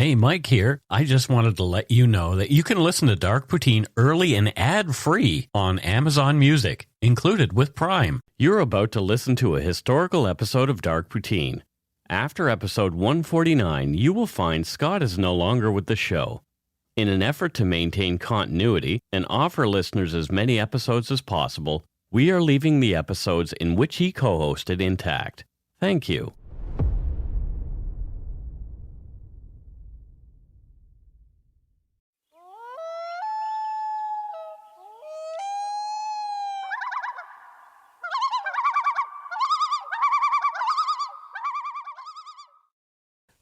Hey, Mike here. I just wanted to let you know that you can listen to Dark Poutine early and ad-free on Amazon Music, included with Prime. You're about to listen to a historical episode of Dark Poutine. After episode 149, you will find Scott is no longer with the show. In an effort to maintain continuity and offer listeners as many episodes as possible, we are leaving the episodes in which he co-hosted intact. Thank you.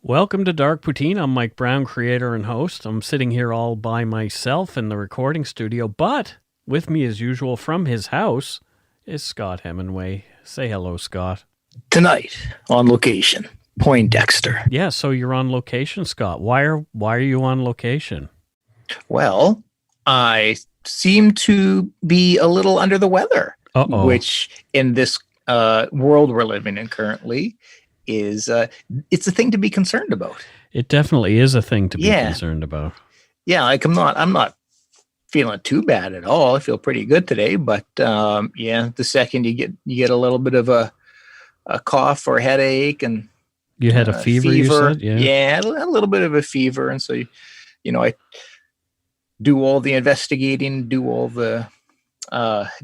Welcome to Dark Poutine. I'm Mike Brown, creator and host. I'm sitting here all by myself in the recording studio, but with me as usual from his house is Scott Hemingway. Say hello, Scott. Tonight on location, Poindexter. Yeah, so you're on location, Scott. Why are you on location? Well, I seem to be a little under the weather, which in this world we're living in currently is it's a thing to be concerned about. It definitely is a thing to be concerned about. Yeah, like I'm not feeling too bad at all. I feel pretty good today, but the second you get a little bit of a cough or headache, and you had a fever. You said, yeah, a little bit of a fever, and so I do all the investigating, do all the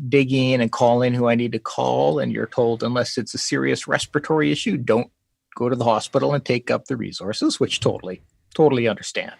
digging and calling who I need to call, and you're told unless it's a serious respiratory issue, don't go to the hospital and take up the resources, which totally understand.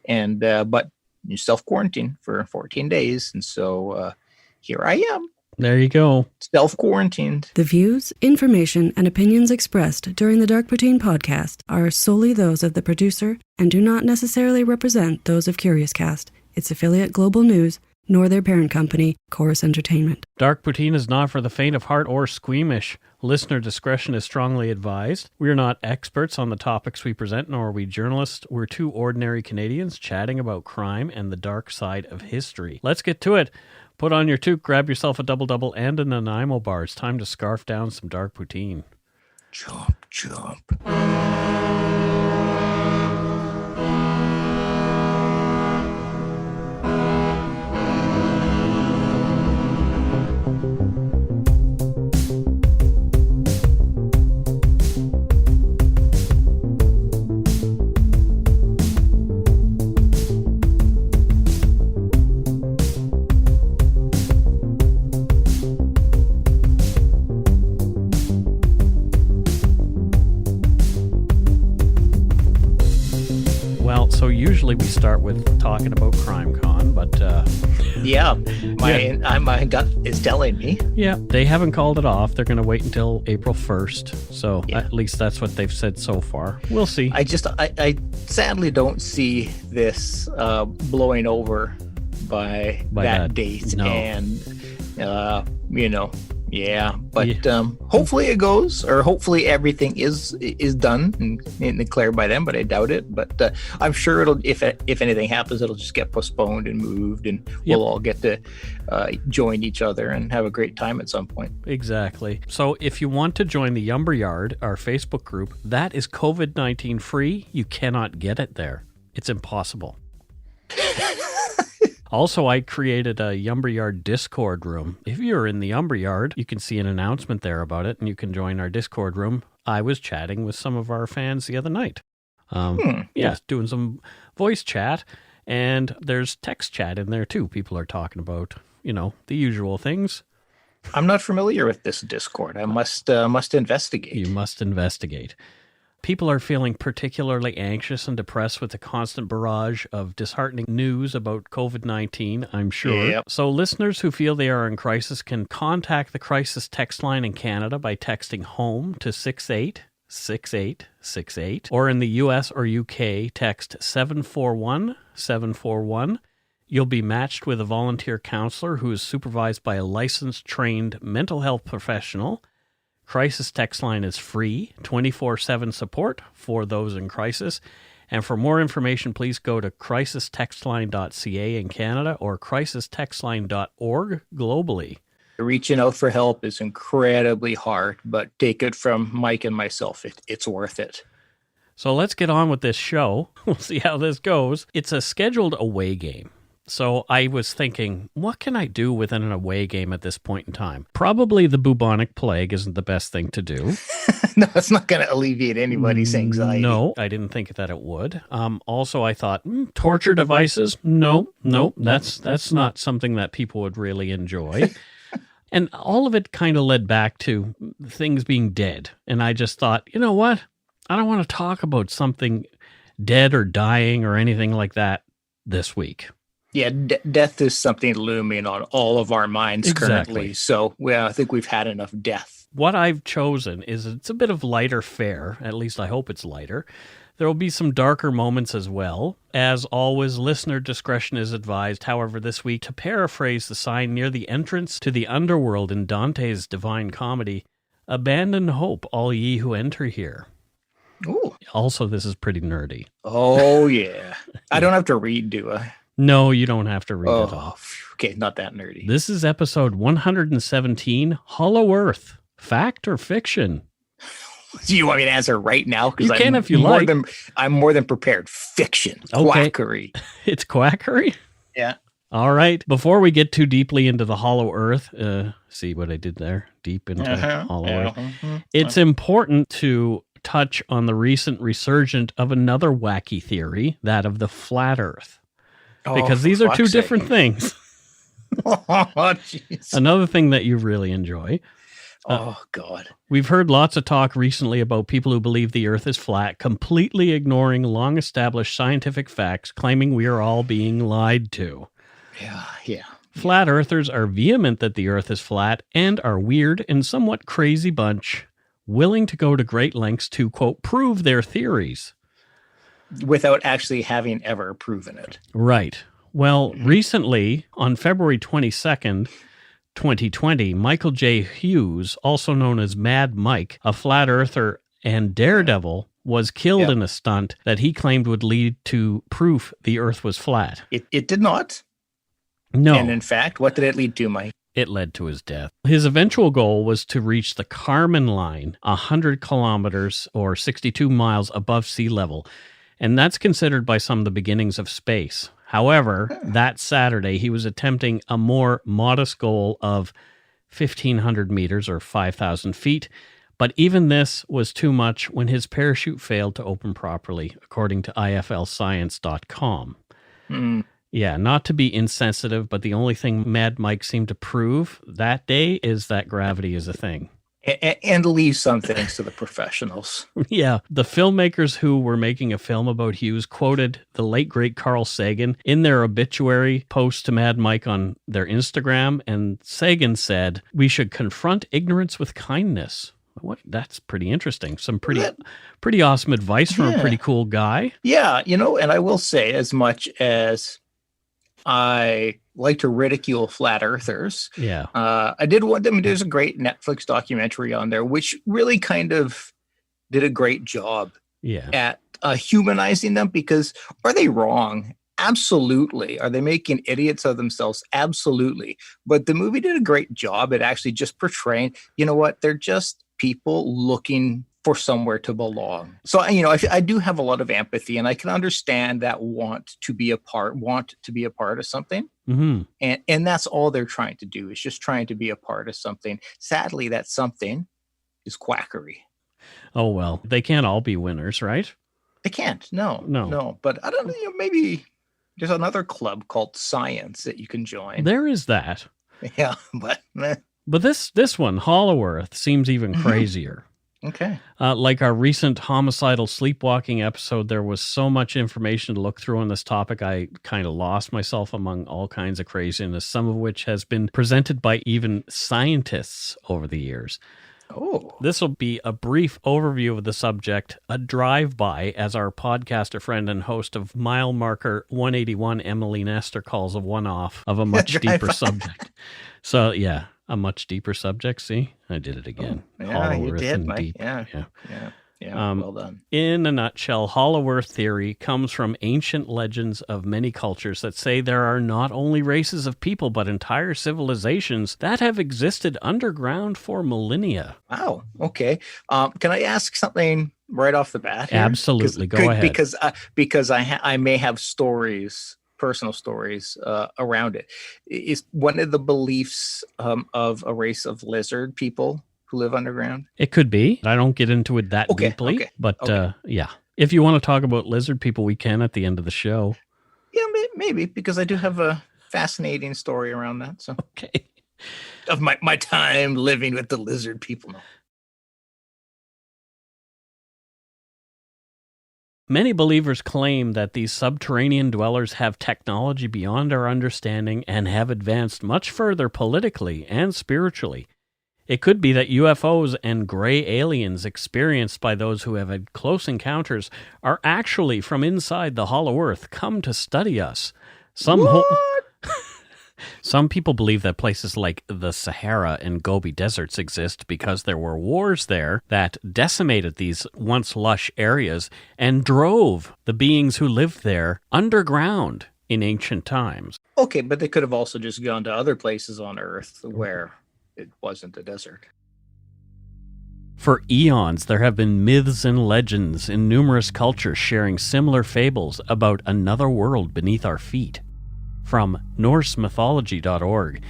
And but you self-quarantine for 14 days, and so here I am. There you go. Self-quarantined. The views, information, and opinions expressed during the Dark Poutine podcast are solely those of the producer and do not necessarily represent those of CuriousCast, its affiliate Global News, nor their parent company, Chorus Entertainment. Dark Poutine is not for the faint of heart or squeamish. Listener discretion is strongly advised. We are not experts on the topics we present, nor are we journalists. We're two ordinary Canadians chatting about crime and the dark side of history. Let's get to it. Put on your toque, grab yourself a double-double and a Nanaimo bar. It's time to scarf down some Dark Poutine. Chomp, chomp. So usually we start with talking about CrimeCon, but my gut is telling me. Yeah, they haven't called it off. They're going to wait until April 1st. So at least that's what they've said so far. We'll see. I sadly don't see this blowing over by that date. No. And hopefully it goes, or hopefully everything is done and declared by them, but I doubt it. But I'm sure it'll, if anything happens, it'll just get postponed and moved, and we'll all get to join each other and have a great time at some point. Exactly. So if you want to join the Yumber Yard, our Facebook group, that is COVID-19 free. You cannot get it there. It's impossible. Also, I created a Yumber Yard Discord room. If you're in the Yumber Yard, you can see an announcement there about it, and you can join our Discord room. I was chatting with some of our fans the other night. Doing some voice chat, and there's text chat in there too. People are talking about, the usual things. I'm not familiar with this Discord. I must investigate. You must investigate. People are feeling particularly anxious and depressed with the constant barrage of disheartening news about COVID-19, I'm sure. Yep. So listeners who feel they are in crisis can contact the crisis text line in Canada by texting HOME to 686868, or in the US or UK, text 741-741. You'll be matched with a volunteer counselor who is supervised by a licensed, trained mental health professional. Crisis text line is free, 24/7 support for those in crisis. And for more information, please go to crisistextline.ca in Canada or crisistextline.org globally. Reaching out for help is incredibly hard, but take it from Mike and myself. It's worth it. So let's get on with this show. We'll see how this goes. It's a scheduled away game. So I was thinking, what can I do within an away game at this point in time? Probably the bubonic plague isn't the best thing to do. No, it's not going to alleviate anybody's anxiety. No, I didn't think that it would. Also, I thought, torture devices? No, that's not something that people would really enjoy. And all of it kind of led back to things being dead. And I just thought, you know what? I don't want to talk about something dead or dying or anything like that this week. Yeah, death is something looming on all of our minds currently. So I think we've had enough death. What I've chosen is it's a bit of lighter fare. At least I hope it's lighter. There will be some darker moments as well. As always, listener discretion is advised. However, this week, to paraphrase the sign near the entrance to the underworld in Dante's Divine Comedy, abandon hope, all ye who enter here. Ooh. Also, this is pretty nerdy. Oh, yeah. I don't have to read, do I? No, you don't have to read it all. Okay, not that nerdy. This is episode 117, Hollow Earth. Fact or fiction? Do you want me to answer right now? You can if you like. I'm more than prepared. Fiction. Okay. Quackery. It's quackery? Yeah. All right. Before we get too deeply into the Hollow Earth, see what I did there? Deep into Hollow Earth. It's important to touch on the recent resurgence of another wacky theory, that of the flat Earth. Because these are two different things. Jeez. Another thing that you really enjoy. Oh, God. We've heard lots of talk recently about people who believe the Earth is flat, completely ignoring long-established scientific facts, claiming we are all being lied to. Yeah. Flat Earthers are vehement that the Earth is flat and are weird and somewhat crazy bunch, willing to go to great lengths to, quote, prove their theories. Without actually having ever proven it. Right. Well, recently, on February 22nd, 2020, Michael J. Hughes, also known as Mad Mike, a flat earther and daredevil, was killed in a stunt that he claimed would lead to proof the Earth was flat. It did not. No. And in fact, what did it lead to, Mike? It led to his death. His eventual goal was to reach the Kármán line, 100 kilometers or 62 miles above sea level. And that's considered by some the beginnings of space. However, that Saturday, he was attempting a more modest goal of 1,500 meters or 5,000 feet. But even this was too much when his parachute failed to open properly, according to IFLscience.com. Yeah, not to be insensitive, but the only thing Mad Mike seemed to prove that day is that gravity is a thing. And leave some things to the professionals. Yeah. The filmmakers who were making a film about Hughes quoted the late, great Carl Sagan in their obituary post to Mad Mike on their Instagram. And Sagan said, "We should confront ignorance with kindness." That's pretty interesting. Some pretty awesome advice from a pretty cool guy. Yeah. And I will say, as much as I like to ridicule flat earthers. Yeah. I did want them. There's a great Netflix documentary on there, which really kind of did a great job at humanizing them, because are they wrong? Absolutely. Are they making idiots of themselves? Absolutely. But the movie did a great job at actually just portraying, you know what? They're just people looking for somewhere to belong. So, I do have a lot of empathy, and I can understand that want to be a part of something. Mm-hmm. And that's all they're trying to do, is just trying to be a part of something. Sadly, that something is quackery. Oh, well, they can't all be winners, right? They can't. No. But I don't know, maybe there's another club called Science that you can join. There is that. Yeah, but But this one, Hollow Earth, seems even crazier. Okay. Like our recent homicidal sleepwalking episode, there was so much information to look through on this topic, I kind of lost myself among all kinds of craziness, some of which has been presented by even scientists over the years. Oh. This will be a brief overview of the subject, a drive-by, as our podcaster friend and host of Mile Marker 181, Emily Nestor, calls a one-off of a much deeper subject. So, yeah. A much deeper subject. See, I did it again. Oh, yeah, you did, Mike. Deep. Yeah. Well done. In a nutshell, Hollow Earth theory comes from ancient legends of many cultures that say there are not only races of people, but entire civilizations that have existed underground for millennia. Wow. Okay. Can I ask something right off the bat here? Absolutely. Go ahead. Because I may have stories, personal stories around it. Is one of the beliefs of a race of lizard people who live underground? It could be. I don't get into it that deeply, but yeah. If you want to talk about lizard people, we can at the end of the show. Yeah, maybe, because I do have a fascinating story around that. So okay. Of my time living with the lizard people. Many believers claim that these subterranean dwellers have technology beyond our understanding and have advanced much further politically and spiritually. It could be that UFOs and gray aliens experienced by those who have had close encounters are actually from inside the hollow earth, come to study us. Some people believe that places like the Sahara and Gobi deserts exist because there were wars there that decimated these once lush areas and drove the beings who lived there underground in ancient times. Okay, but they could have also just gone to other places on Earth where it wasn't a desert. For eons, there have been myths and legends in numerous cultures sharing similar fables about another world beneath our feet. From NorseMythology.org,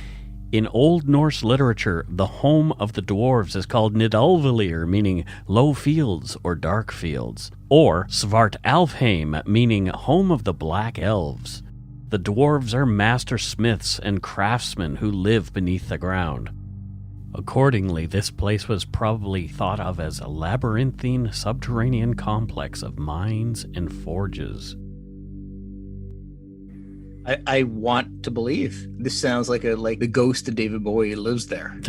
in Old Norse literature, the home of the dwarves is called Nidalvalir, meaning low fields or dark fields, or Svartalfheim, meaning home of the black elves. The dwarves are master smiths and craftsmen who live beneath the ground. Accordingly, this place was probably thought of as a labyrinthine subterranean complex of mines and forges. I want to believe. This sounds like the ghost of David Bowie lives there.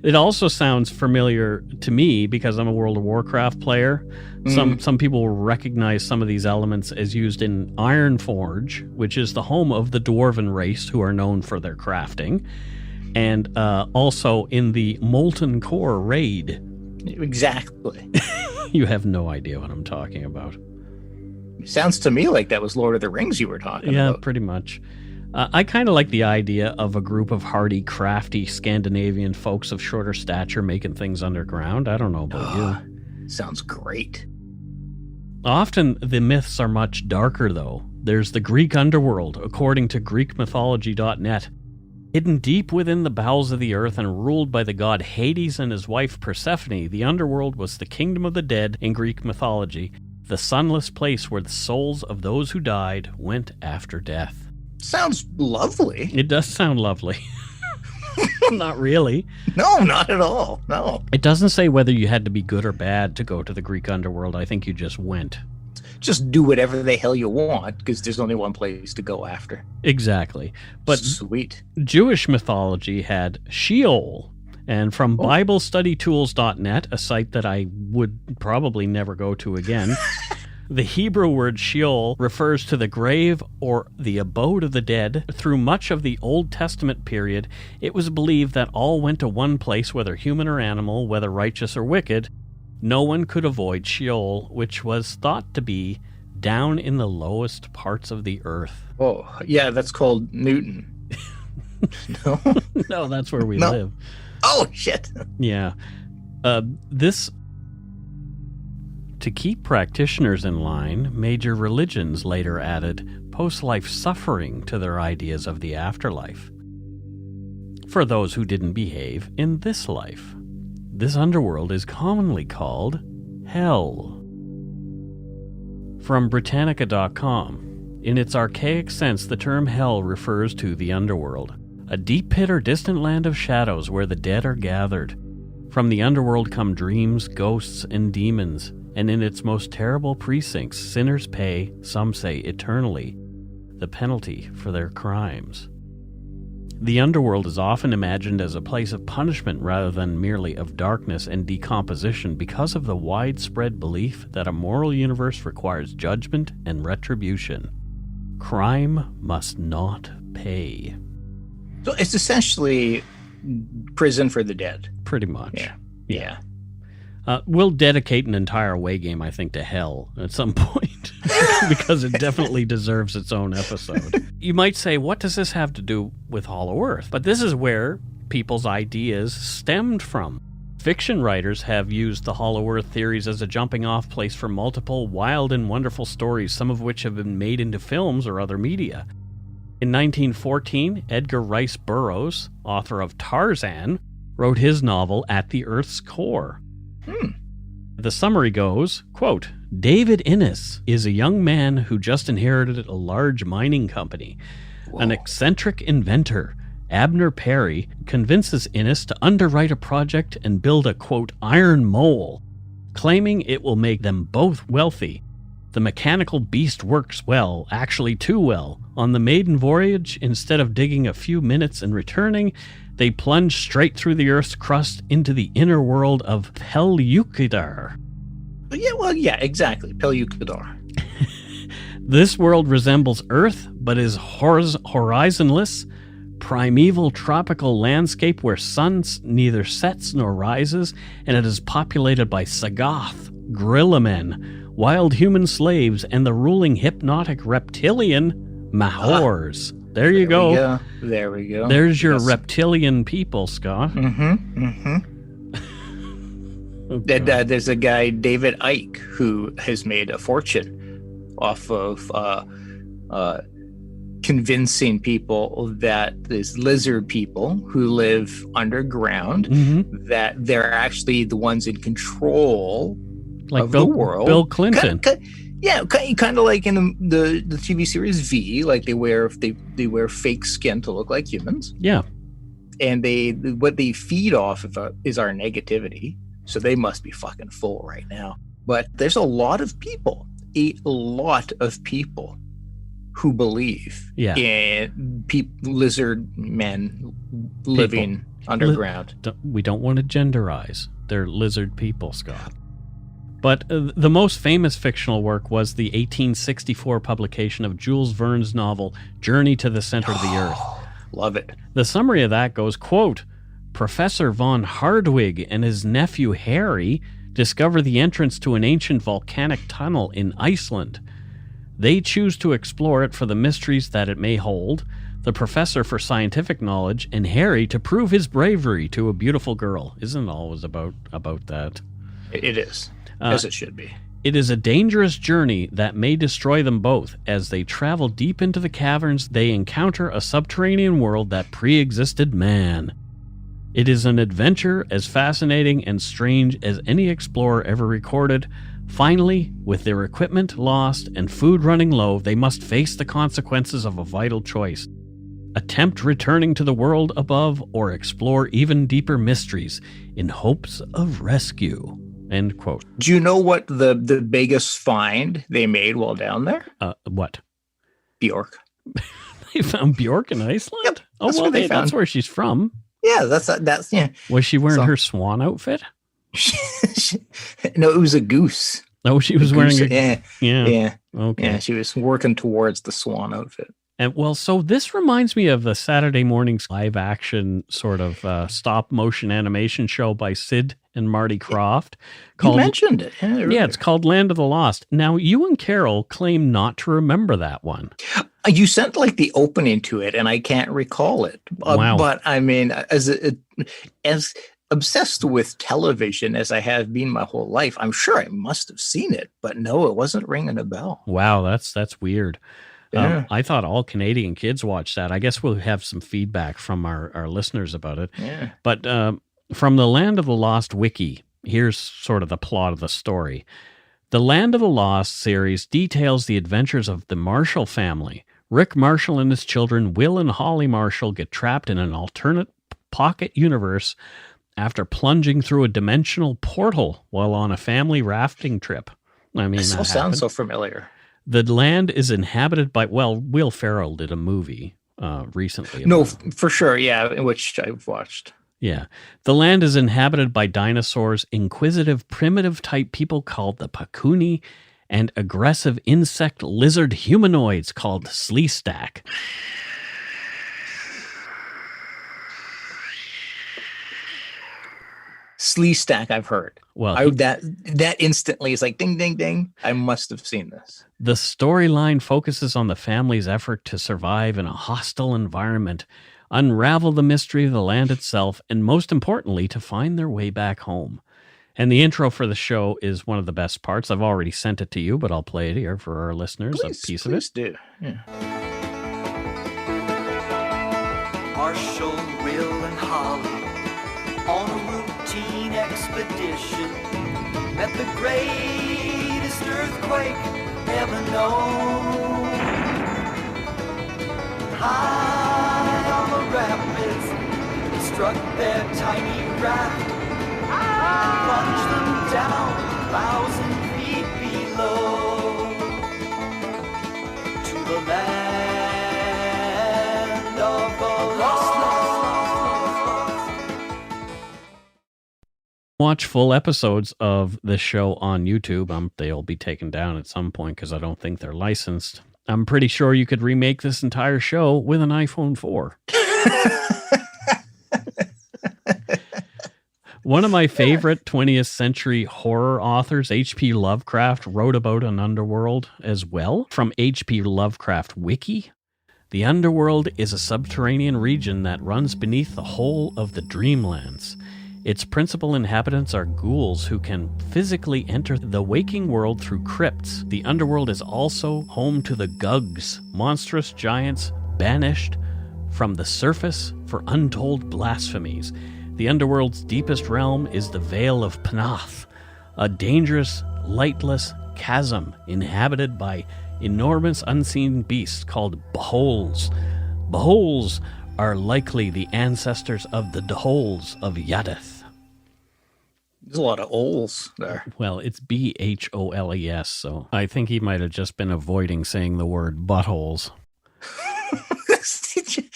It also sounds familiar to me because I'm a World of Warcraft player. Some people will recognize some of these elements as used in Ironforge, which is the home of the dwarven race who are known for their crafting, and also in the Molten Core raid. Exactly. You have no idea what I'm talking about. Sounds to me like that was Lord of the Rings you were talking about. Yeah, pretty much. I kind of like the idea of a group of hardy, crafty Scandinavian folks of shorter stature making things underground. I don't know about you. Sounds great. Often the myths are much darker, though. There's the Greek underworld, according to GreekMythology.net. Hidden deep within the bowels of the earth and ruled by the god Hades and his wife Persephone, the underworld was the kingdom of the dead in Greek mythology, the sunless place where the souls of those who died went after death. Sounds lovely. It does sound lovely. Not really. No, not at all. No. It doesn't say whether you had to be good or bad to go to the Greek underworld. I think you just went. Just do whatever the hell you want, because there's only one place to go after. Exactly. But sweet. Jewish mythology had Sheol. And from BibleStudyTools.net, a site that I would probably never go to again, the Hebrew word Sheol refers to the grave or the abode of the dead. Through much of the Old Testament period, it was believed that all went to one place, whether human or animal, whether righteous or wicked. No one could avoid Sheol, which was thought to be down in the lowest parts of the earth. Oh, yeah, that's called Newton. No? No, that's where we live. Oh, shit. Yeah. To keep practitioners in line, major religions later added post-life suffering to their ideas of the afterlife. For those who didn't behave in this life. This underworld is commonly called Hell. From Britannica.com, in its archaic sense, the term Hell refers to the underworld, a deep pit or distant land of shadows where the dead are gathered. From the underworld come dreams, ghosts, and demons, and in its most terrible precincts, sinners pay, some say eternally, the penalty for their crimes. The underworld is often imagined as a place of punishment rather than merely of darkness and decomposition because of the widespread belief that a moral universe requires judgment and retribution. Crime must not pay. So it's essentially prison for the dead. Pretty much. Yeah. We'll dedicate an entire away game, I think, to Hell at some point because it definitely deserves its own episode. You might say, what does this have to do with Hollow Earth? But this is where people's ideas stemmed from. Fiction writers have used the Hollow Earth theories as a jumping-off place for multiple wild and wonderful stories, some of which have been made into films or other media. In 1914, Edgar Rice Burroughs, author of Tarzan, wrote his novel At the Earth's Core. The summary goes, quote, David Innes is a young man who just inherited a large mining company. Whoa. An eccentric inventor, Abner Perry, convinces Innes to underwrite a project and build a, quote, iron mole, claiming it will make them both wealthy. The mechanical beast works well, actually too well. On the maiden voyage, instead of digging a few minutes and returning, they plunge straight through the Earth's crust into the inner world of Peleukidar. Yeah, exactly. Peleukidar. This world resembles Earth, but is horizonless, primeval tropical landscape where sun neither sets nor rises, and it is populated by Sagoth, gorilla men, wild human slaves, and the ruling hypnotic reptilian Mahors. There you go. There we go. There's your reptilian people, Scott. Okay. There's a guy, David Icke, who has made a fortune off of convincing people that these lizard people who live underground, that they're actually the ones in control of the world. Bill Clinton. Kind of like in the TV series V, like they wear fake skin to look like humans. Yeah. And what they feed off of is our negativity. So they must be fucking full right now. But there's a lot of people who believe in lizard men living underground. We don't want to genderize. They're lizard people, Scott. But the most famous fictional work was the 1864 publication of Jules Verne's novel, Journey to the Center of the Earth. Love it. The summary of that goes, quote, Professor von Hardwig and his nephew Harry discover the entrance to an ancient volcanic tunnel in Iceland. They choose to explore it for the mysteries that it may hold, the professor for scientific knowledge, and Harry to prove his bravery to a beautiful girl. Isn't it always about that? It is. As it should be. It is a dangerous journey that may destroy them both. As they travel deep into the caverns, they encounter a subterranean world that pre-existed man. It is an adventure as fascinating and strange as any explorer ever recorded. Finally, with their equipment lost and food running low, they must face the consequences of a vital choice. Attempt returning to the world above or explore even deeper mysteries in hopes of rescue. End quote. Do you know what the biggest find they made while down there? What? Bjork. They found Bjork in Iceland? Yep, that's where she's from. Yeah, that's yeah. Was she wearing her swan outfit? No, it was a goose. Oh, she was wearing yeah. Okay. Yeah, she was working towards the swan outfit. And well, so this reminds me of the Saturday morning's live action sort of stop motion animation show by Sid and Marty Krofft. You mentioned it. Yeah, it's called Land of the Lost. Now, you and Carol claim not to remember that one. You sent like the opening to it, and I can't recall it. Wow. But I mean, as obsessed with television as I have been my whole life, I'm sure I must have seen it. But no, it wasn't ringing a bell. Wow, that's weird. Yeah. I thought all Canadian kids watched that. I guess we'll have some feedback from our listeners about it. Yeah. But from the Land of the Lost wiki, here's sort of the plot of the story. The Land of the Lost series details the adventures of the Marshall family. Rick Marshall and his children, Will and Holly Marshall, get trapped in an alternate pocket universe after plunging through a dimensional portal while on a family rafting trip. I mean, this all sounds so familiar. The land is inhabited by, Will Ferrell did a movie recently. No, for sure, yeah, which I've watched. Yeah. The land is inhabited by dinosaurs, inquisitive, primitive-type people called the Pakuni, and aggressive insect lizard humanoids called Sleestack. Sleestack, I've heard. Well, that instantly is like ding, ding, ding. I must have seen this. The storyline focuses on the family's effort to survive in a hostile environment. unravel the mystery of the land itself, and most importantly, to find their way back home. And the intro for the show is one of the best parts. I've already sent it to you, but I'll play it here for our listeners, Please, a piece of it. Do. Yeah. Marshall, Will, and Holly on a routine expedition met the greatest earthquake ever known. High on the rapids, it struck their tiny raft, plunged them down 1,000 feet below to the land of the lost. Watch full episodes of this show on YouTube. They'll be taken down at some point because I don't think they're licensed. I'm pretty sure you could remake this entire show with an iPhone 4. One of my favorite 20th century horror authors, H.P. Lovecraft, wrote about an underworld as well from H.P. Lovecraft Wiki. The underworld is a subterranean region that runs beneath the whole of the Dreamlands. Its principal inhabitants are ghouls who can physically enter the waking world through crypts. The underworld is also home to the Gugs, monstrous giants banished from the surface for untold blasphemies. The underworld's deepest realm is the Vale of Pnath, a dangerous, lightless chasm inhabited by enormous unseen beasts called Beholes. Beholes are likely the ancestors of the Daholes of Yadith. There's a lot of Oles there. Well, it's Bholes, so I think he might have just been avoiding saying the word buttholes.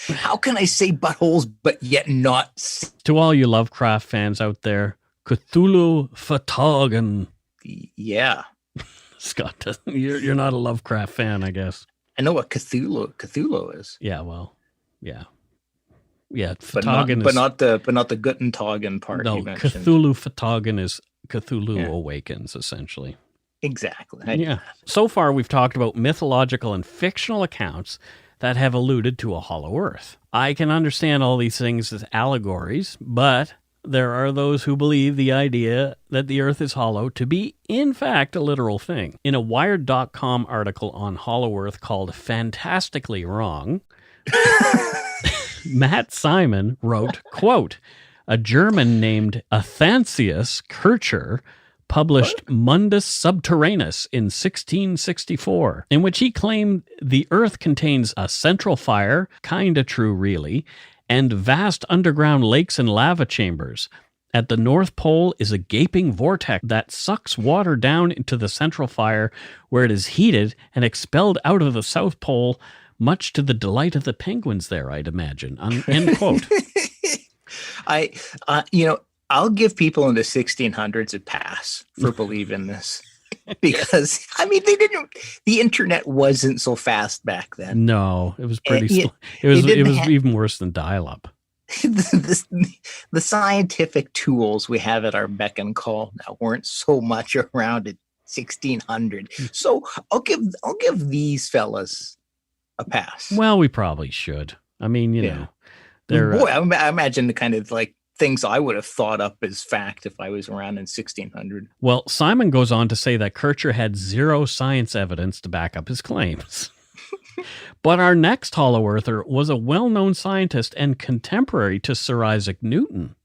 How can I say buttholes but yet not? To all you Lovecraft fans out there, Cthulhu Fhtagn. Yeah. Scott, you're not a Lovecraft fan, I guess. I know what Cthulhu is. Yeah, well, yeah. Yeah, but not the Guten Tagen part. No, you mentioned. Cthulhu Fhtagn is Cthulhu Awakens, essentially. Exactly. Yeah. So far, we've talked about mythological and fictional accounts that have alluded to a hollow earth. I can understand all these things as allegories, but there are those who believe the idea that the earth is hollow to be, in fact, a literal thing. In a Wired.com article on hollow earth called Fantastically Wrong, Matt Simon wrote, quote, a German named Athanasius Kircher published Mundus Subterraneus in 1664, in which he claimed the earth contains a central fire, kinda true really, and vast underground lakes and lava chambers. At the North Pole is a gaping vortex that sucks water down into the central fire, where it is heated and expelled out of the South Pole, much to the delight of the penguins there, I'd imagine. End quote. I'll give people in the 1600s a pass for believing this. Because, the internet wasn't so fast back then. No, it was pretty slow. It was even worse than dial-up. The scientific tools we have at our beck and call now weren't so much around at 1600. So I'll give these fellas a pass. Well, we probably should. I mean, you know. Boy, I imagine the kind of like things I would have thought up as fact if I was around in 1600. Well, Simon goes on to say that Kircher had zero science evidence to back up his claims. But our next hollow earther was a well-known scientist and contemporary to Sir Isaac Newton.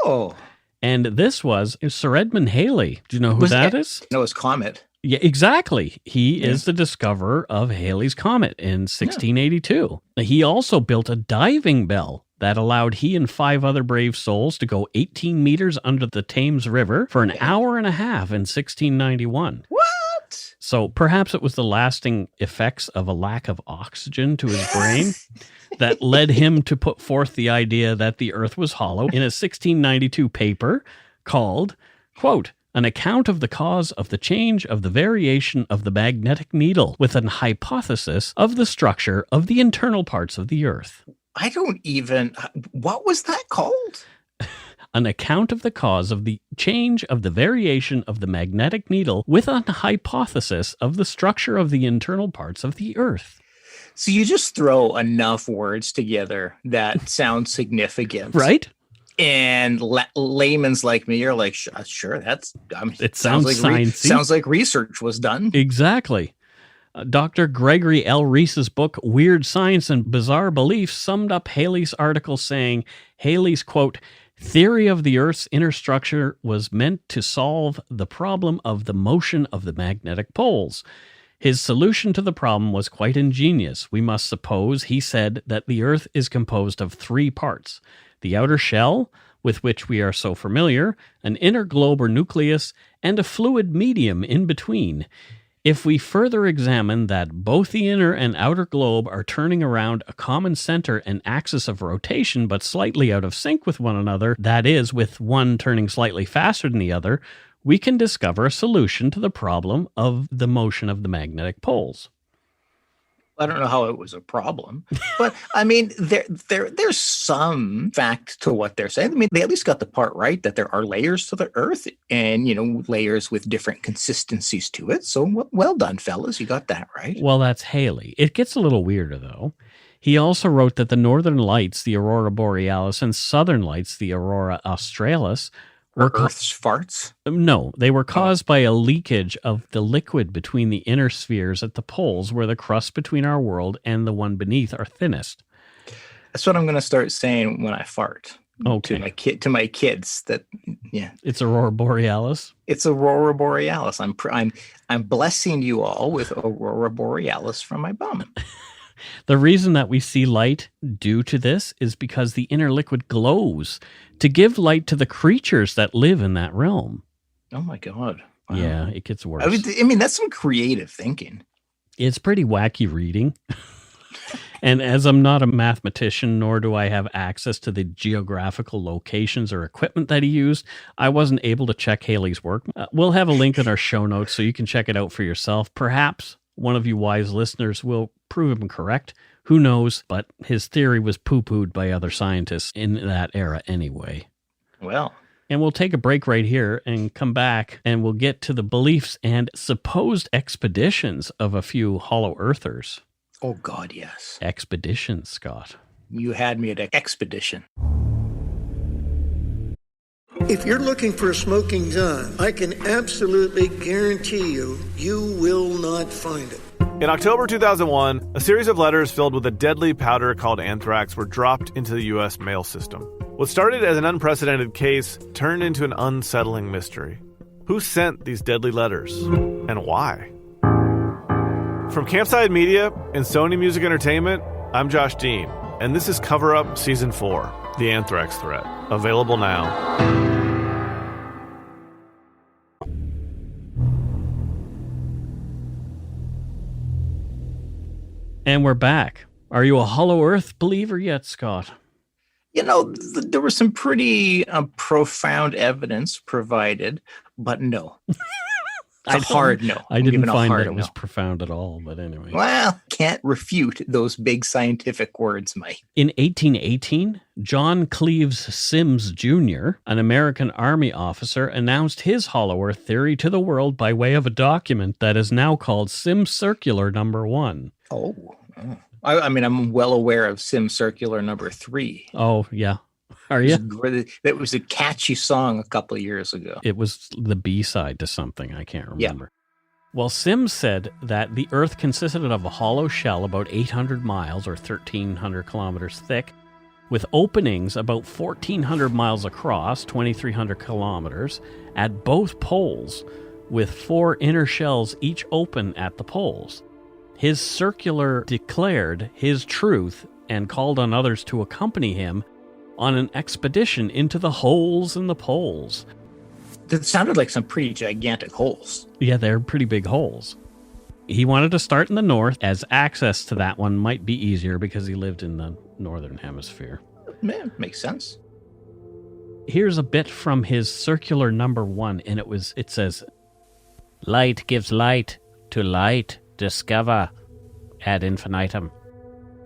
Oh. And this was Sir Edmund Halley. Do you know who that is? No, it's Comet. Yeah, exactly. He is the discoverer of Halley's Comet in 1682. He also built a diving bell that allowed he and 5 other brave souls to go 18 meters under the Thames River for an hour and a half in 1691. What? So perhaps it was the lasting effects of a lack of oxygen to his brain that led him to put forth the idea that the earth was hollow in a 1692 paper called, quote, an account of the cause of the change of the variation of the magnetic needle with an hypothesis of the structure of the internal parts of the earth. What was that called? An account of the cause of the change of the variation of the magnetic needle with an hypothesis of the structure of the internal parts of the earth. So you just throw enough words together that sound significant, Right? And layman's like me are like, sure, It sounds like sciencey. sounds like research was done. Exactly. Dr. Gregory L. Reese's book, Weird Science and Bizarre Beliefs, summed up Halley's article saying, Halley's, quote, theory of the Earth's inner structure was meant to solve the problem of the motion of the magnetic poles. His solution to the problem was quite ingenious. We must suppose, he said, that the Earth is composed of 3 parts. The outer shell, with which we are so familiar, an inner globe or nucleus, and a fluid medium in between. If we further examine that both the inner and outer globe are turning around a common center and axis of rotation but slightly out of sync with one another, that is, with one turning slightly faster than the other, we can discover a solution to the problem of the motion of the magnetic poles. I don't know how it was a problem, but I mean, there's some fact to what they're saying. I mean, they at least got the part right that there are layers to the Earth and, layers with different consistencies to it. So well done, fellas. You got that right. Well, that's Halley. It gets a little weirder, though. He also wrote that the northern lights, the aurora borealis, and southern lights, the aurora australis, were Earth's farts? No, they were caused by a leakage of the liquid between the inner spheres at the poles where the crust between our world and the one beneath are thinnest. That's what I'm going to start saying when I fart. Okay. To my kids that, yeah. It's aurora borealis? It's aurora borealis. I'm blessing you all with aurora borealis from my bum. The reason that we see light due to this is because the inner liquid glows to give light to the creatures that live in that realm. Oh my God. Wow. Yeah, it gets worse. I mean, that's some creative thinking. It's pretty wacky reading. And as I'm not a mathematician, nor do I have access to the geographical locations or equipment that he used, I wasn't able to check Halley's work. We'll have a link in our show notes so you can check it out for yourself. Perhaps one of you wise listeners will prove him correct. Who knows? But his theory was poo-pooed by other scientists in that era anyway. Well. And we'll take a break right here and come back and we'll get to the beliefs and supposed expeditions of a few hollow earthers. Oh, God, yes. Expeditions, Scott. You had me at expedition. If you're looking for a smoking gun, I can absolutely guarantee you will not find it. In October 2001, a series of letters filled with a deadly powder called anthrax were dropped into the U.S. mail system. What started as an unprecedented case turned into an unsettling mystery. Who sent these deadly letters? And why? From Campside Media and Sony Music Entertainment, I'm Josh Dean, and this is Cover Up Season 4, The Anthrax Threat. Available now. And we're back. Are you a Hollow Earth believer yet, Scott? There was some pretty profound evidence provided, but no. It's a hard no. I didn't find that it was profound at all, but anyway. Well, can't refute those big scientific words, Mike. In 1818, John Cleves Symmes Jr., an American Army officer, announced his Hollow Earth theory to the world by way of a document that is now called Symmes Circular No. 1. Oh. I mean, I'm well aware of Symmes Circular No. 3. Oh, yeah. Are you? That was a catchy song a couple of years ago. It was the B-side to something. I can't remember. Yeah. Well, Symmes said that the Earth consisted of a hollow shell about 800 miles or 1,300 kilometers thick, with openings about 1,400 miles across, 2,300 kilometers, at both poles, with 4 inner shells each open at the poles. His circular declared his truth and called on others to accompany him on an expedition into the holes in the poles. That sounded like some pretty gigantic holes. Yeah, they're pretty big holes. He wanted to start in the north, as access to that one might be easier because he lived in the northern hemisphere. Man, makes sense. Here's a bit from his Circular No. 1, and it says, "Light gives light, to light discover ad infinitum.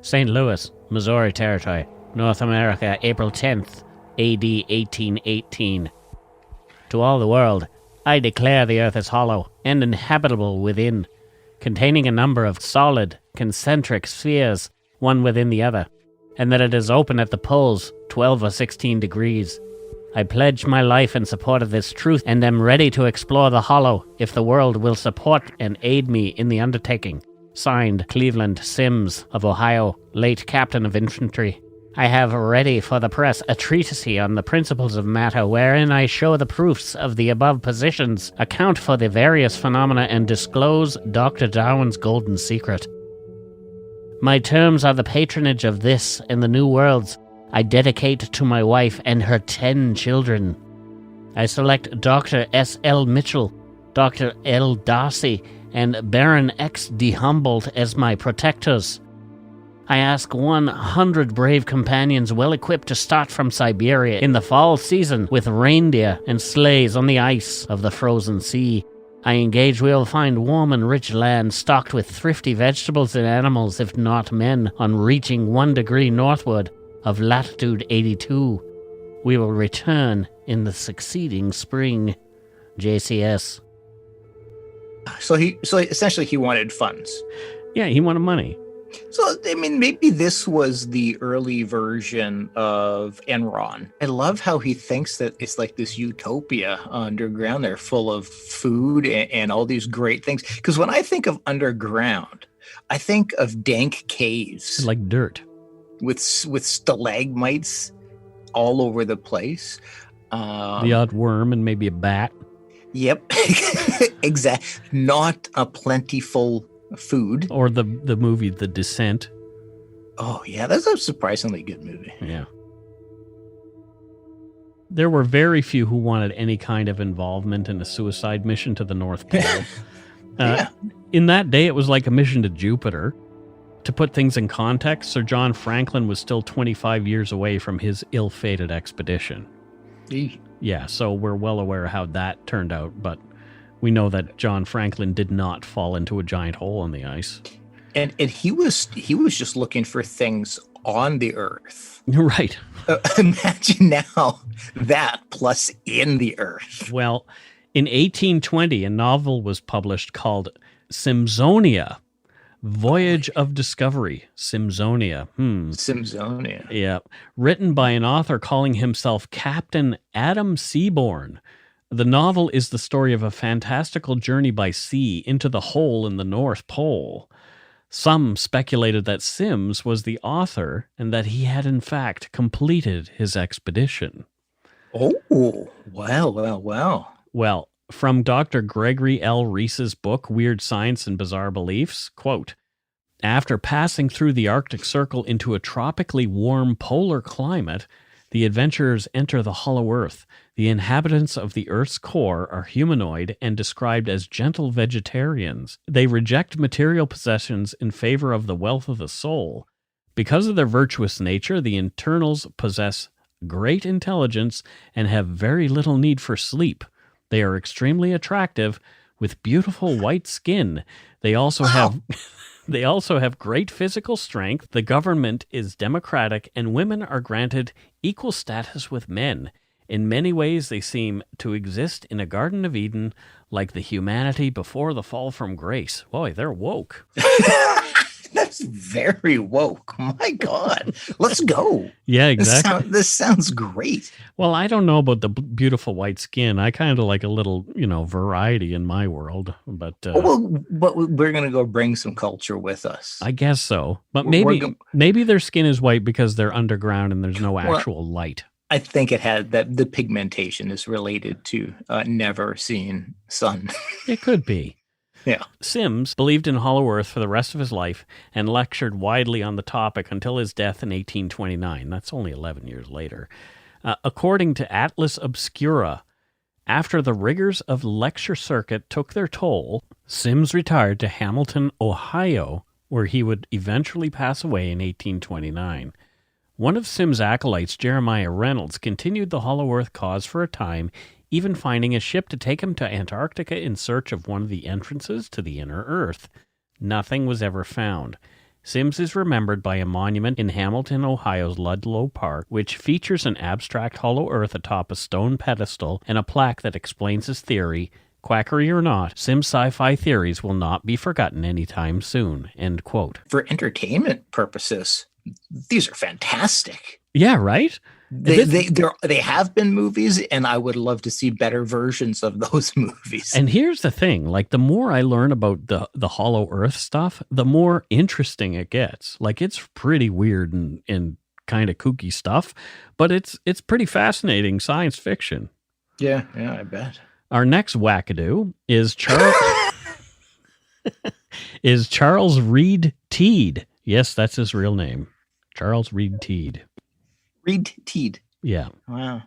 St. Louis, Missouri Territory, North America, April 10th, A.D. 1818. To all the world, I declare the earth is hollow and inhabitable within. containing a number of solid, concentric spheres, one within the other, and that it is open at the poles, 12 or 16 degrees. I pledge my life in support of this truth and am ready to explore the hollow if the world will support and aid me in the undertaking. Signed, Cleveland Symmes of Ohio, late Captain of Infantry. I have ready for the press a treatise on the principles of matter wherein I show the proofs of the above positions, account for the various phenomena, and disclose Dr. Darwin's golden secret. My terms are the patronage of this and the new worlds I dedicate to my wife and her 10 children. I select Dr. S. L. Mitchell, Dr. L. Darcy, and Baron X. de Humboldt as my protectors. I ask 100 brave companions well equipped to start from Siberia in the fall season with reindeer and sleighs on the ice of the frozen sea. I engage we will find warm and rich land stocked with thrifty vegetables and animals, if not men, on reaching 1 degree northward of latitude 82. We will return in the succeeding spring. JCS. So essentially he wanted funds. Yeah, he wanted money. So, I mean, maybe this was the early version of Enron. I love how he thinks that it's like this utopia underground. They're full of food and all these great things. Because when I think of underground, I think of dank caves. Like dirt. With stalagmites all over the place. The odd worm and maybe a bat. Yep. Exactly. Not a plentiful food. Or the movie The Descent. Oh, yeah, that's a surprisingly good movie. Yeah. There were very few who wanted any kind of involvement in a suicide mission to the North Pole. Yeah. In that day, it was like a mission to Jupiter. To put things in context, Sir John Franklin was still 25 years away from his ill-fated expedition. Yeah, so we're well aware how that turned out, but we know that John Franklin did not fall into a giant hole in the ice. And he was just looking for things on the Earth. Right. Imagine now that plus in the Earth. Well, in 1820, a novel was published called Symmsonia, Voyage of Discovery. Symmsonia. Symmsonia. Yeah. Written by an author calling himself Captain Adam Seaborn. The novel is the story of a fantastical journey by sea into the hole in the North Pole. Some speculated that Symmes was the author and that he had in fact completed his expedition. Oh, wow. Well, from Dr. Gregory L. Reese's book, Weird Science and Bizarre Beliefs, quote, after passing through the Arctic Circle into a tropically warm polar climate, the adventurers enter the hollow Earth. The inhabitants of the Earth's core are humanoid and described as gentle vegetarians. They reject material possessions in favor of the wealth of the soul. Because of their virtuous nature, the internals possess great intelligence and have very little need for sleep. They are extremely attractive, with beautiful white skin. They also have great physical strength. The government is democratic, and women are granted equal status with men. In many ways, they seem to exist in a Garden of Eden, like the humanity before the fall from grace. Boy, they're woke. That's very woke. My God. Let's go. Yeah, exactly. This sounds great. Well, I don't know about the beautiful white skin. I kind of like a little, variety in my world. But but we're going to go bring some culture with us. I guess so. But maybe their skin is white because they're underground and there's no actual light. I think it had that the pigmentation is related to never seeing sun. It could be. Yeah. Symmes believed in Hollow Earth for the rest of his life and lectured widely on the topic until his death in 1829. That's only 11 years later. According to Atlas Obscura, after the rigors of lecture circuit took their toll, Symmes retired to Hamilton, Ohio, where he would eventually pass away in 1829. One of Symmes' acolytes, Jeremiah Reynolds, continued the Hollow Earth cause for a time, even finding a ship to take him to Antarctica in search of one of the entrances to the inner Earth. Nothing was ever found. Symmes is remembered by a monument in Hamilton, Ohio's Ludlow Park, which features an abstract hollow Earth atop a stone pedestal and a plaque that explains his theory, Quackery or not, Symmes sci-fi theories will not be forgotten anytime soon, end quote. For entertainment purposes, these are fantastic. Yeah, right? They have been movies, and I would love to see better versions of those movies. And here's the thing, like the more I learn about the Hollow Earth stuff, the more interesting it gets. Like it's pretty weird and kind of kooky stuff, but it's pretty fascinating science fiction. Yeah, I bet. Our next wackadoo is Charles Reed Teed. Yes, that's his real name. Charles Reed Teed. Reed Teed. Yeah. Wow.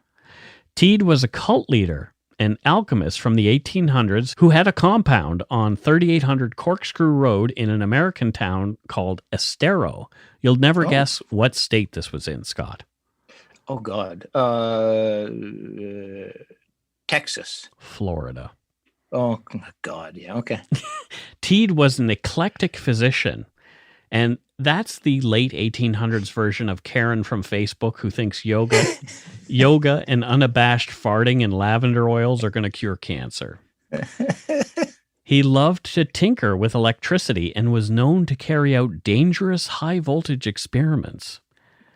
Teed was a cult leader, an alchemist from the 1800s who had a compound on 3800 Corkscrew Road in an American town called Estero. You'll never guess what state this was in, Scott. Oh, God. Texas. Florida. Oh, God. Yeah. Okay. Teed was an eclectic physician, and that's the late 1800s version of Karen from Facebook who thinks yoga and unabashed farting and lavender oils are going to cure cancer. He loved to tinker with electricity and was known to carry out dangerous high-voltage experiments.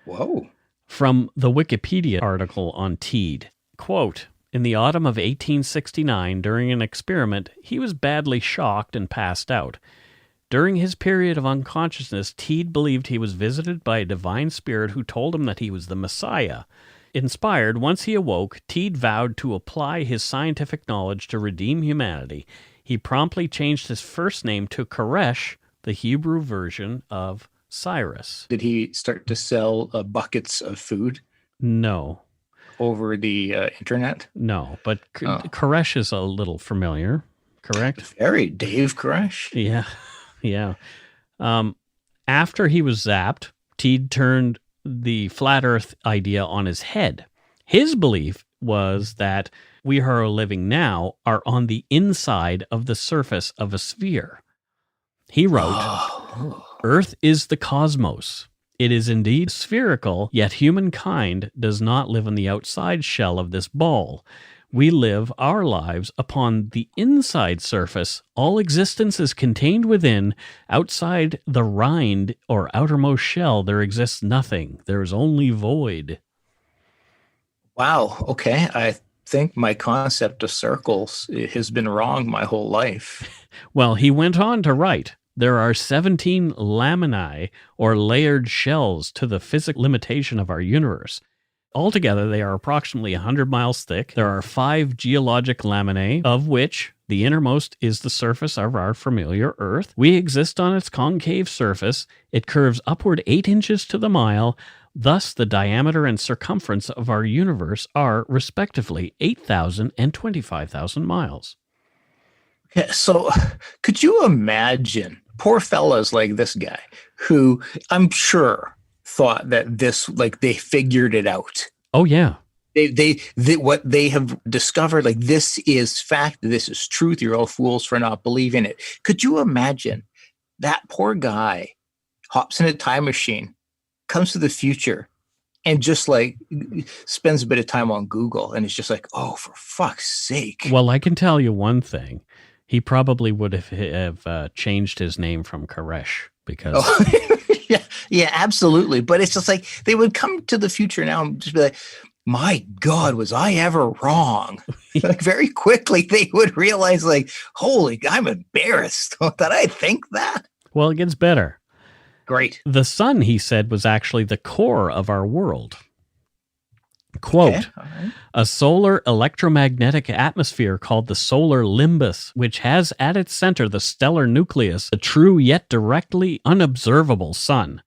Whoa. From the Wikipedia article on Teed, quote, in the autumn of 1869, during an experiment, he was badly shocked and passed out. During his period of unconsciousness, Teed believed he was visited by a divine spirit who told him that he was the Messiah. Inspired, once he awoke, Teed vowed to apply his scientific knowledge to redeem humanity. He promptly changed his first name to Koresh, the Hebrew version of Cyrus. Did he start to sell buckets of food? No. Over the internet? No, but Koresh is a little familiar, correct? Very Dave Koresh. Yeah. After he was zapped, Teed turned the flat Earth idea on his head. His belief was that we who are living now are on the inside of the surface of a sphere. He wrote, Earth is the cosmos. It is indeed spherical, yet humankind does not live on the outside shell of this ball. We live our lives upon the inside surface. All existence is contained within. Outside the rind or outermost shell, there exists nothing. There is only void. Wow. Okay. I think my concept of circles has been wrong my whole life. Well, he went on to write, there are 17 laminae, or layered shells, to the physical limitation of our universe. Altogether, they are approximately 100 miles thick. There are 5 geologic laminae, of which the innermost is the surface of our familiar Earth. We exist on its concave surface. It curves upward 8 inches to the mile. Thus, the diameter and circumference of our universe are, respectively, 8,000 and 25,000 miles. Okay, so could you imagine poor fellas like this guy who I'm sure thought that this, like, they figured it out. Oh, yeah. They what they have discovered, like, this is fact, this is truth, you're all fools for not believing it. Could you imagine that poor guy hops in a time machine, comes to the future, and just like spends a bit of time on Google, and it's just like, oh, for fuck's sake. Well, I can tell you one thing. He probably would have changed his name from Koresh because... Oh. Yeah, absolutely. But it's just like they would come to the future now and just be like, my God, was I ever wrong? Like very quickly they would realize, like, holy, I'm embarrassed that I think that. Well, it gets better. Great. The sun, he said, was actually the core of our world. Quote, okay, right. A solar electromagnetic atmosphere called the solar limbus, which has at its center the stellar nucleus, the true yet directly unobservable sun.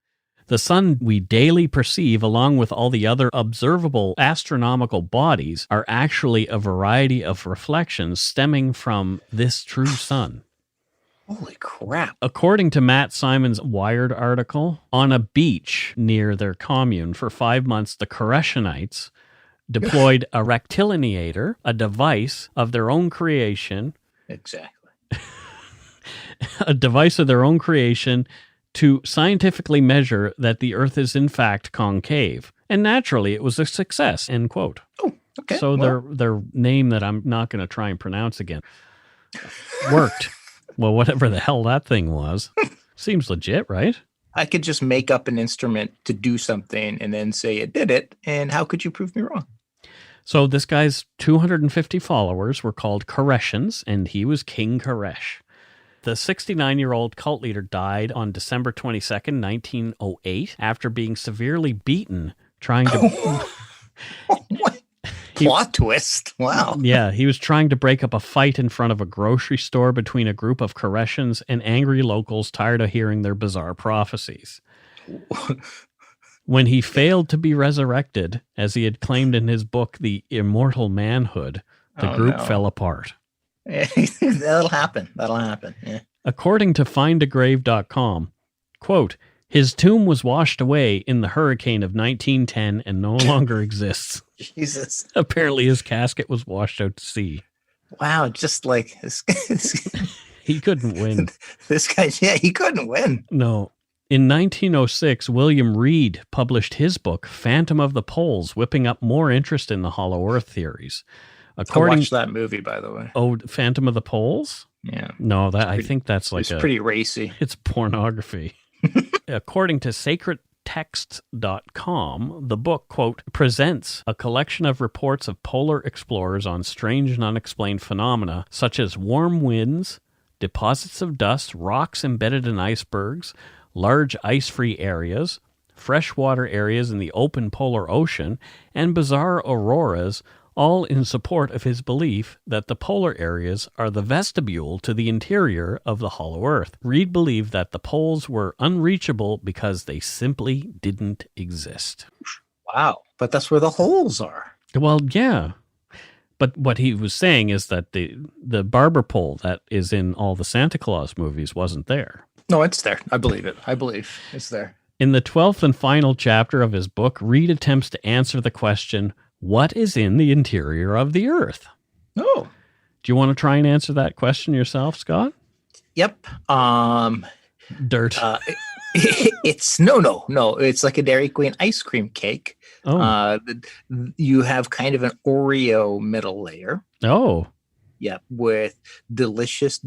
The sun we daily perceive, along with all the other observable astronomical bodies, are actually a variety of reflections stemming from this true sun. Holy crap. According to Matt Simon's Wired article, on a beach near their commune for 5 months, the Koreshenites deployed a rectilineator, a device of their own creation. Exactly. A device of their own creation to scientifically measure that the Earth is in fact concave. And naturally, it was a success, end quote. Oh, okay. So their name that I'm not going to try and pronounce again. Worked. Well, whatever the hell that thing was. Seems legit, right? I could just make up an instrument to do something and then say it did it. And how could you prove me wrong? So this guy's 250 followers were called Koreshans, and he was King Koresh. The 69-year-old cult leader died on December 22nd, 1908, after being severely beaten trying to... What? Plot twist. Wow. Yeah, he was trying to break up a fight in front of a grocery store between a group of Koreshans and angry locals tired of hearing their bizarre prophecies. When he failed to be resurrected, as he had claimed in his book, The Immortal Manhood, the group fell apart. That'll happen. Yeah. According to findagrave.com, quote, his tomb was washed away in the hurricane of 1910 and no longer exists. Jesus. Apparently his casket was washed out to sea. Wow, just like this. He couldn't win. This guy, yeah, he couldn't win. No. In 1906, William Reed published his book, Phantom of the Poles, whipping up more interest in the Hollow Earth theories. I watched that movie, by the way. Oh, Phantom of the Poles? Yeah. No, I think that's like it's pretty racy. It's pornography. According to sacredtexts.com, the book, quote, presents a collection of reports of polar explorers on strange and unexplained phenomena, such as warm winds, deposits of dust, rocks embedded in icebergs, large ice-free areas, freshwater areas in the open polar ocean, and bizarre auroras, all in support of his belief that the polar areas are the vestibule to the interior of the hollow earth. Reed believed that the poles were unreachable because they simply didn't exist. Wow. But that's where the holes are. Well, yeah. But what he was saying is that the barber pole that is in all the Santa Claus movies wasn't there. No, it's there. I believe it. I believe it's there. In the 12th and final chapter of his book, Reed attempts to answer the question, what is in the interior of the Earth? Oh. Do you want to try and answer that question yourself, Scott? Yep. Dirt. It's no. It's like a Dairy Queen ice cream cake. Oh. You have kind of an Oreo middle layer. Oh. Yep. With delicious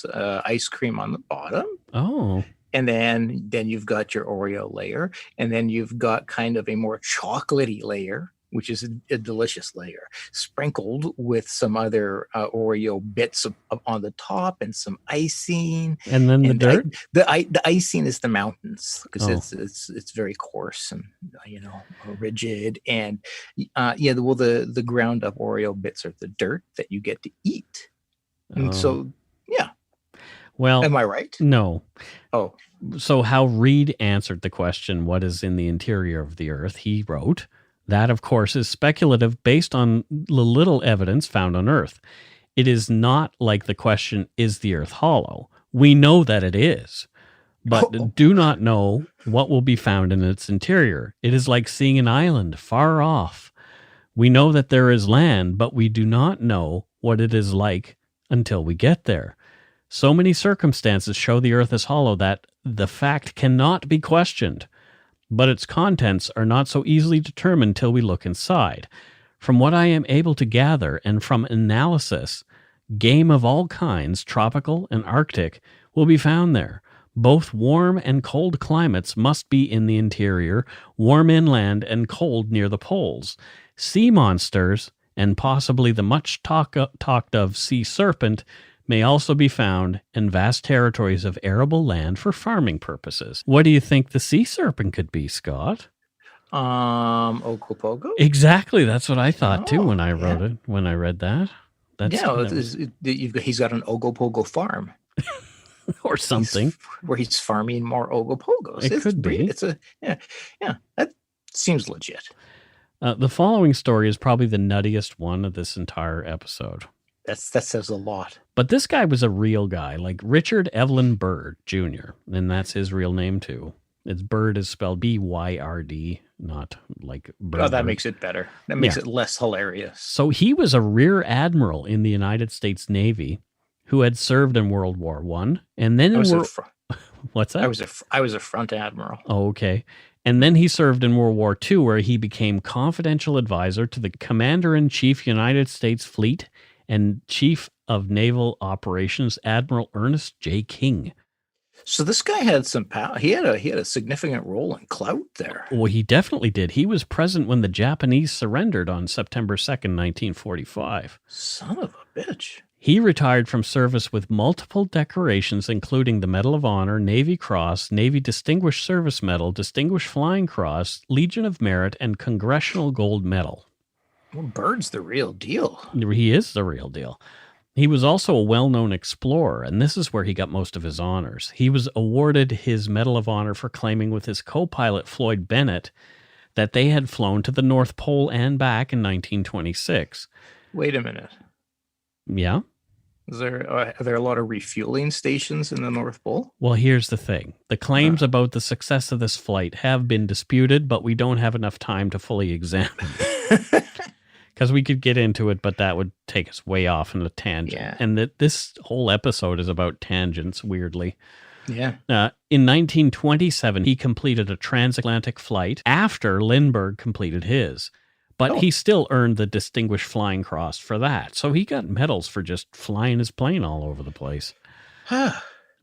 ice cream on the bottom. Oh. And then you've got your Oreo layer. And then you've got kind of a more chocolatey layer, which is a delicious layer, sprinkled with some other Oreo bits on the top and some icing. And then the dirt? The icing is the mountains because it's very coarse and, rigid. And the ground up Oreo bits are the dirt that you get to eat. And so, yeah. Well, am I right? No. Oh. So how Reed answered the question, what is in the interior of the Earth, he wrote, that, of course, is speculative based on the little evidence found on Earth. It is not like the question, is the Earth hollow? We know that it is, but do not know what will be found in its interior. It is like seeing an island far off. We know that there is land, but we do not know what it is like until we get there. So many circumstances show the Earth is hollow that the fact cannot be questioned. But its contents are not so easily determined till we look inside. From what I am able to gather and from analysis, game of all kinds, tropical and Arctic, will be found there. Both warm and cold climates must be in the interior, warm inland and cold near the poles. Sea monsters, and possibly the much talked of sea serpent, may also be found in vast territories of arable land for farming purposes. What do you think the sea serpent could be, Scott? Ogopogo? Exactly. That's what I thought too when I wrote it, when I read that. He's got an Ogopogo farm. Or something. Where he's farming more Ogopogos. It could be. That seems legit. The following story is probably the nuttiest one of this entire episode. That says a lot. But this guy was a real guy, like Richard Evelyn Byrd, Jr., and that's his real name, too. It's Byrd is spelled B-Y-R-D, not like Byrd. Oh, that makes it better. That makes it less hilarious. So he was a rear admiral in the United States Navy who had served in World War I, and then what's that? I was a front admiral. Oh, okay. And then he served in World War II, where he became confidential advisor to the Commander-in-Chief United States Fleet and Chief of Naval Operations Admiral Ernest J. King. So this guy had some power. He had a significant role in clout there. Well, he definitely did. He was present when the Japanese surrendered on September 2nd, 1945. Son of a bitch. He retired from service with multiple decorations, including the Medal of Honor, Navy Cross, Navy Distinguished Service Medal, Distinguished Flying Cross, Legion of Merit, and Congressional Gold Medal. Well, Byrd's the real deal. He is the real deal. He was also a well-known explorer, and this is where he got most of his honors. He was awarded his Medal of Honor for claiming with his co-pilot Floyd Bennett that they had flown to the North Pole and back in 1926. Wait a minute. Yeah? Are there a lot of refueling stations in the North Pole? Well, here's the thing. The claims about the success of this flight have been disputed, but we don't have enough time to fully examine. Because we could get into it, but that would take us way off in a tangent. Yeah. And this whole episode is about tangents, weirdly. Yeah. In 1927, he completed a transatlantic flight after Lindbergh completed his. But he still earned the Distinguished Flying Cross for that. So he got medals for just flying his plane all over the place.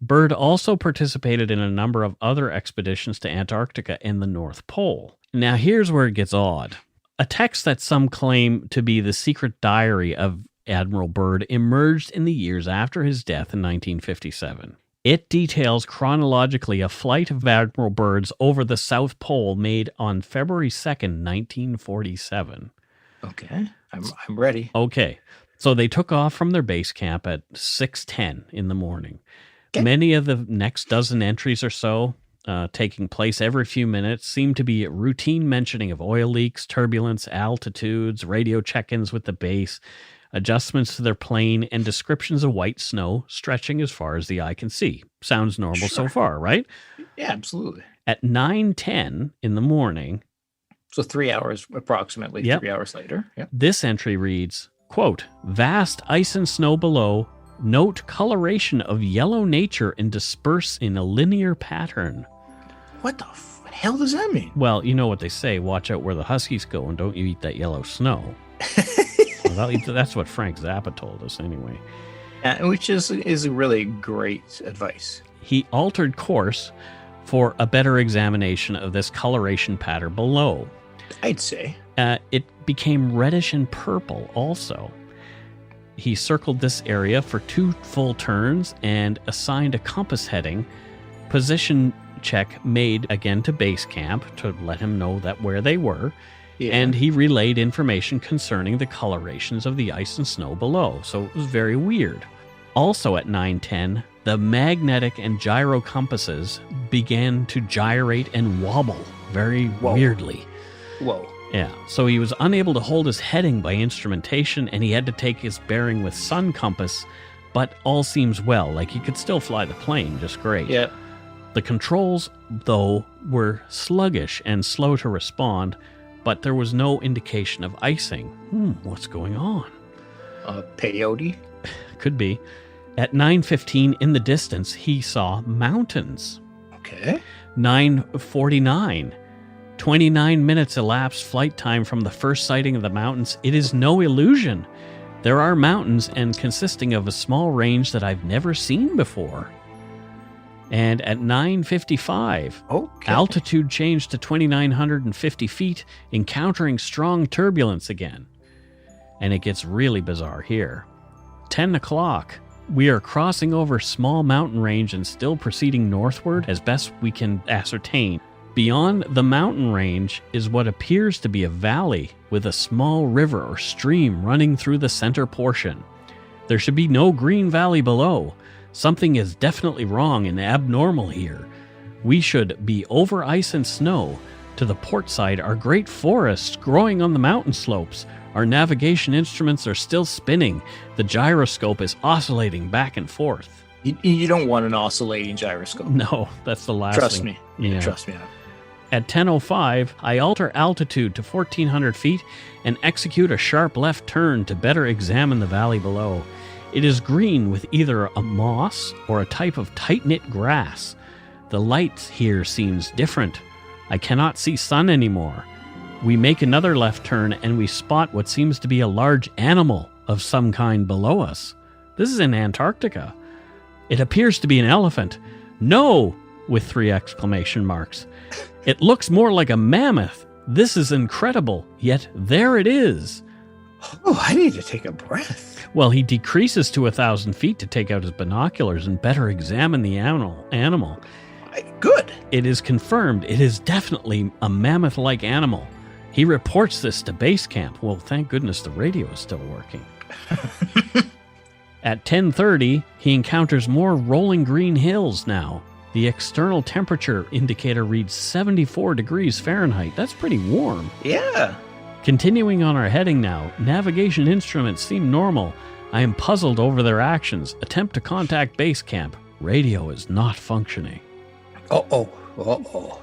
Byrd also participated in a number of other expeditions to Antarctica and the North Pole. Now, here's where it gets odd. A text that some claim to be the secret diary of Admiral Byrd emerged in the years after his death in 1957. It details chronologically a flight of Admiral Byrd's over the South Pole made on February 2nd, 1947. Okay, I'm ready. Okay, so they took off from their base camp at 6:10 in the morning. Okay. Many of the next dozen entries or so, taking place every few minutes, seem to be a routine mentioning of oil leaks, turbulence, altitudes, radio check-ins with the base, adjustments to their plane, and descriptions of white snow stretching as far as the eye can see. Sounds normal so far, right? Yeah, absolutely. At 9:10 in the morning, so 3 hours, approximately 3 hours later. Yep. This entry reads, quote, "Vast ice and snow below. Note coloration of yellow nature and disperse in a linear pattern." What the hell does that mean? Well, you know what they say, watch out where the huskies go and don't you eat that yellow snow. Well, that's what Frank Zappa told us anyway. Which is really great advice. He altered course for a better examination of this coloration pattern below. I'd say. It became reddish and purple also. He circled this area for 2 full turns and assigned a compass heading. Position check made again to base camp to let him know that where they were. Yeah. And he relayed information concerning the colorations of the ice and snow below. So it was very weird. Also at 9:10, the magnetic and gyro compasses began to gyrate and wobble very weirdly. Whoa. Yeah, so he was unable to hold his heading by instrumentation, and he had to take his bearing with sun compass, but all seems well, like he could still fly the plane just great. Yeah. The controls, though, were sluggish and slow to respond, but there was no indication of icing. What's going on? Peyote? Could be. At 9:15 in the distance, he saw mountains. Okay. 9:49. 29 minutes elapsed flight time from the first sighting of the mountains. It is no illusion. There are mountains and consisting of a small range that I've never seen before. And at 9:55, altitude changed to 2,950 feet, encountering strong turbulence again. And it gets really bizarre here. 10 o'clock, we are crossing over small mountain range and still proceeding northward as best we can ascertain. Beyond the mountain range is what appears to be a valley with a small river or stream running through the center portion. There should be no green valley below. Something is definitely wrong and abnormal here. We should be over ice and snow. To the port side are great forests growing on the mountain slopes. Our navigation instruments are still spinning. The gyroscope is oscillating back and forth. You don't want an oscillating gyroscope. No, that's the last Trust thing. me. Yeah. Trust me. At 10:05, I alter altitude to 1,400 feet and execute a sharp left turn to better examine the valley below. It is green with either a moss or a type of tight-knit grass. The light here seems different. I cannot see sun anymore. We make another left turn and we spot what seems to be a large animal of some kind below us. This is in Antarctica. It appears to be an elephant. No, with 3 exclamation marks. It looks more like a mammoth. This is incredible, yet there it is. Oh, I need to take a breath. Well, he decreases to 1,000 feet to take out his binoculars and better examine the animal. Good. It is confirmed it is definitely a mammoth-like animal. He reports this to base camp. Well, thank goodness the radio is still working. At 10:30, he encounters more rolling green hills now. The external temperature indicator reads 74 degrees Fahrenheit. That's pretty warm. Yeah. Continuing on our heading now, navigation instruments seem normal. I am puzzled over their actions. Attempt to contact base camp. Radio is not functioning. Uh-oh.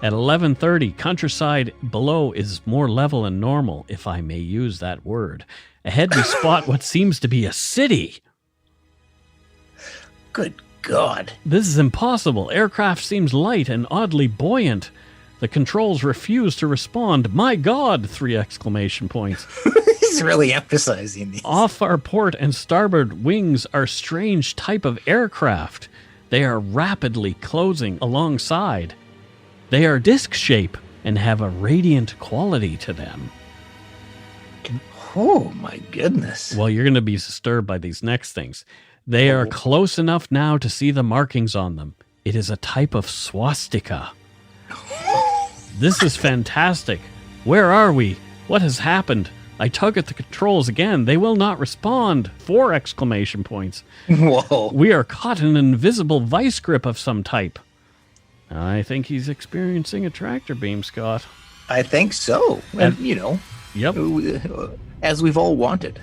At 11:30, countryside below is more level and normal, if I may use that word. Ahead we spot what seems to be a city. Good God. This is impossible. Aircraft seems light and oddly buoyant. The controls refuse to respond. My God! 3 exclamation points. He's really emphasizing these. Off our port and starboard wings are strange type of aircraft. They are rapidly closing alongside. They are disc shape and have a radiant quality to them. Oh, my goodness. Well, you're going to be disturbed by these next things. They are close enough now to see the markings on them. It is a type of swastika. This is fantastic. Where are we? What has happened? I tug at the controls again. They will not respond. 4 exclamation points. Whoa. We are caught in an invisible vice grip of some type. I think he's experiencing a tractor beam, Scott. I think so. And, Yep. as we've all wanted.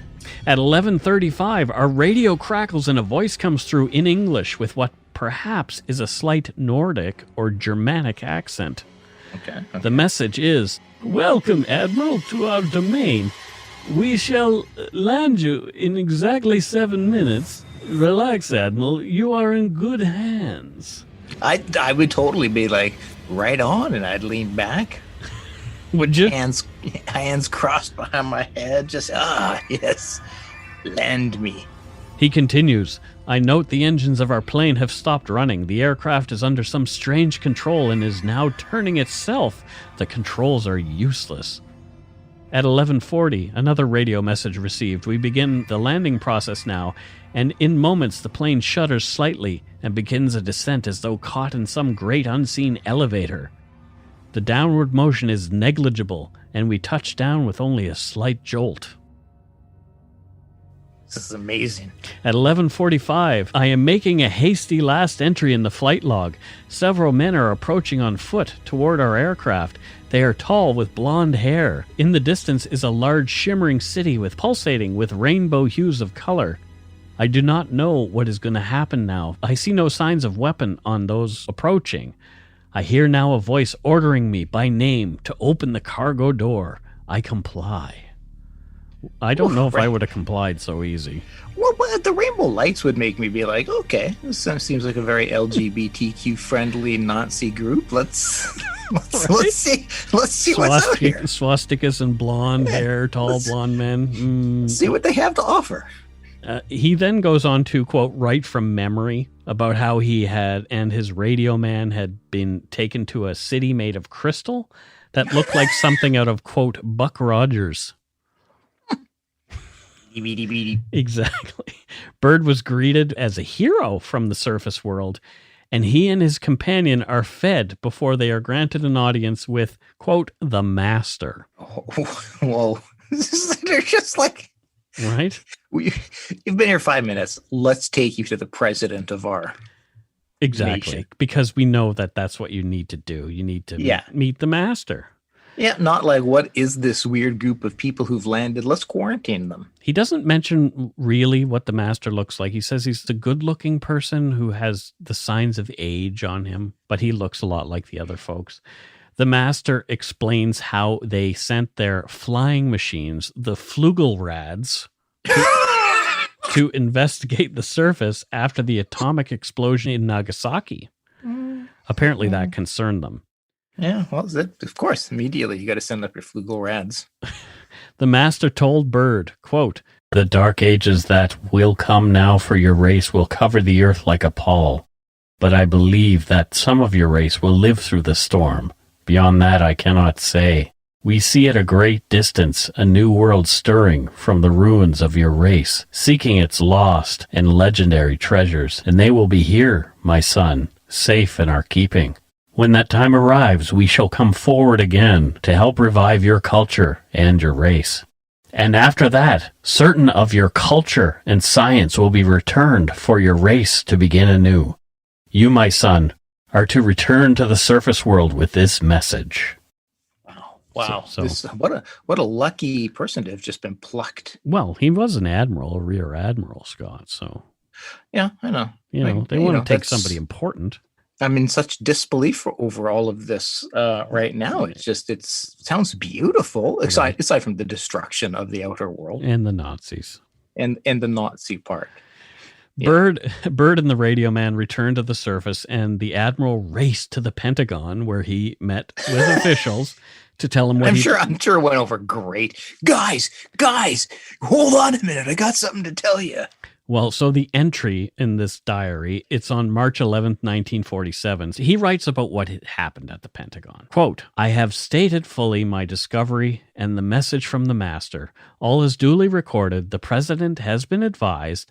At 11:35, our radio crackles and a voice comes through in English with what perhaps is a slight Nordic or Germanic accent. Okay. The message is, "Welcome, Admiral, to our domain. We shall land you in exactly 7 minutes. Relax, Admiral. You are in good hands." I would totally be like, right on, and I'd lean back. Would you? Hands crossed behind my head. Just, yes. Land me. He continues, "I note the engines of our plane have stopped running. The aircraft is under some strange control and is now turning itself. The controls are useless." At 11:40, another radio message received. We begin the landing process now, and in moments the plane shudders slightly and begins a descent as though caught in some great unseen elevator. The downward motion is negligible, and we touch down with only a slight jolt. This is amazing. At 11:45, I am making a hasty last entry in the flight log. Several men are approaching on foot toward our aircraft. They are tall with blonde hair. In the distance is a large shimmering city pulsating with rainbow hues of color. I do not know what is going to happen now. I see no signs of weapon on those approaching. I hear now a voice ordering me by name to open the cargo door. I comply. I don't know if I would have complied so easy. Well, the rainbow lights would make me be like, okay, this seems like a very LGBTQ friendly Nazi group. Let's see what's out here. Swastikas and blonde hair, tall blonde men. See what they have to offer. He then goes on to, quote, write from memory about how he had and his radio man had been taken to a city made of crystal that looked like something out of, quote, Buck Rogers. Exactly. Byrd was greeted as a hero from the surface world, and he and his companion are fed before they are granted an audience with, quote, the master. Oh, whoa. They're just like... Right? You've been here 5 minutes. Let's take you to the president of our Exactly. nation. Because we know that that's what you need to do. You need to meet the master. Yeah, not like, what is this weird group of people who've landed? Let's quarantine them. He doesn't mention really what the master looks like. He says he's the good-looking person who has the signs of age on him, but he looks a lot like the other folks. The master explains how they sent their flying machines, the Flugelrads, to investigate the surface after the atomic explosion in Nagasaki. Apparently that concerned them. Yeah, well, of course, immediately you got to send up your Flugelrads. The master told Byrd, quote, The dark ages that will come now for your race will cover the earth like a pall. But I believe that some of your race will live through the storm. Beyond that I cannot say. We see at a great distance a new world stirring from the ruins of your race, seeking its lost and legendary treasures, and they will be here, my son, safe in our keeping. When that time arrives, we shall come forward again to help revive your culture and your race. And after that, certain of your culture and science will be returned for your race to begin anew. You, my son, are to return to the surface world with this message. Wow. So What a lucky person to have just been plucked. well, he was an admiral, a rear admiral, Scott. So, Yeah, I know. they want to take somebody important. I'm in such disbelief over all of this right now. It sounds beautiful, aside from the destruction of the outer world And the Nazis. and the Nazi part. Byrd and the radio man returned to the surface, and the admiral raced to the Pentagon, where he met with officials to tell him what I'm sure it went over great. Guys, hold on a minute. I got something to tell you. Well, so the entry in this diary, it's on March 11th, 1947. He writes about what had happened at the Pentagon. Quote, I have stated fully my discovery and the message from the master. All is duly recorded. The president has been advised.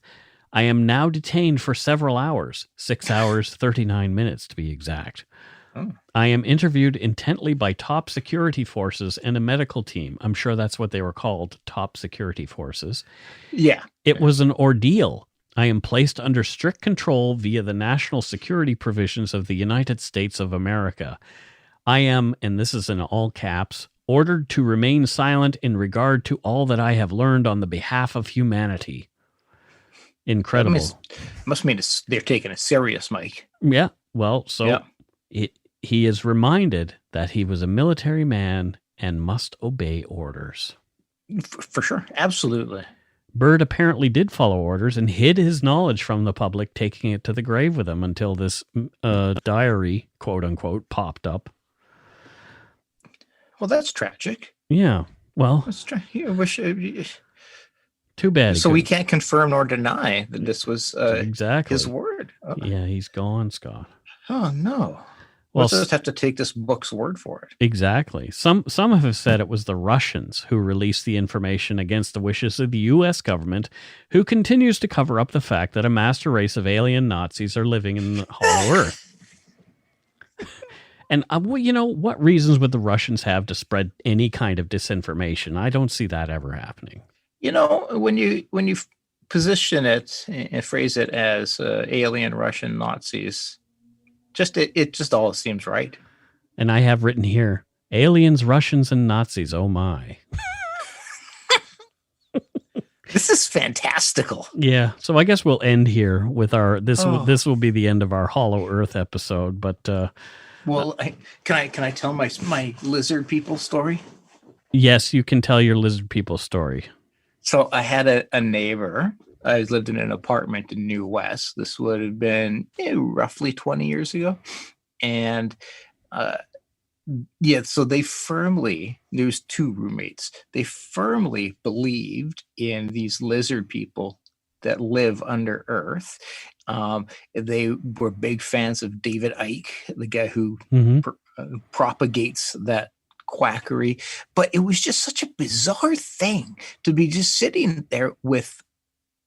I am now detained for several hours, 6 hours, 39 minutes to be exact. Oh. I am interviewed intently by top security forces and a medical team. I'm sure that's what they were called, top security forces. Yeah. It was an ordeal. I am placed under strict control via the national security provisions of the United States of America. I am, and this is in all caps, ordered to remain silent in regard to all that I have learned on the behalf of humanity. Incredible. Must mean they're taking it serious, Mike. Yeah. Well, so he is reminded that he was a military man and must obey orders. For sure. Absolutely. Byrd apparently did follow orders and hid his knowledge from the public, taking it to the grave with him until this diary, quote unquote, popped up. Well, that's tragic. Yeah. Well, That's I wish. too bad. So we can't confirm nor deny that this was exactly his word. Oh. Yeah, he's gone, Scott. Oh no. Well, We'll just have to take this book's word for it. Exactly. Some have said it was the Russians who released the information against the wishes of the U.S. government, who continues to cover up the fact that a master race of alien Nazis are living in the Hollow Earth. And, what reasons would the Russians have to spread any kind of disinformation? I don't see that ever happening. When you position it and phrase it as alien Russian Nazis, it just all seems right. And I have written here, aliens, Russians, and Nazis. Oh my. This is fantastical. Yeah. So I guess we'll end here with this will be the end of our Hollow Earth episode, but can I tell my lizard people story? Yes, you can tell your lizard people story. So I had a neighbor. I lived in an apartment in New West. This would have been roughly 20 years ago. And so there's two roommates. They firmly believed in these lizard people that live under Earth. They were big fans of David Icke, the guy who propagates that quackery. But it was just such a bizarre thing to be just sitting there with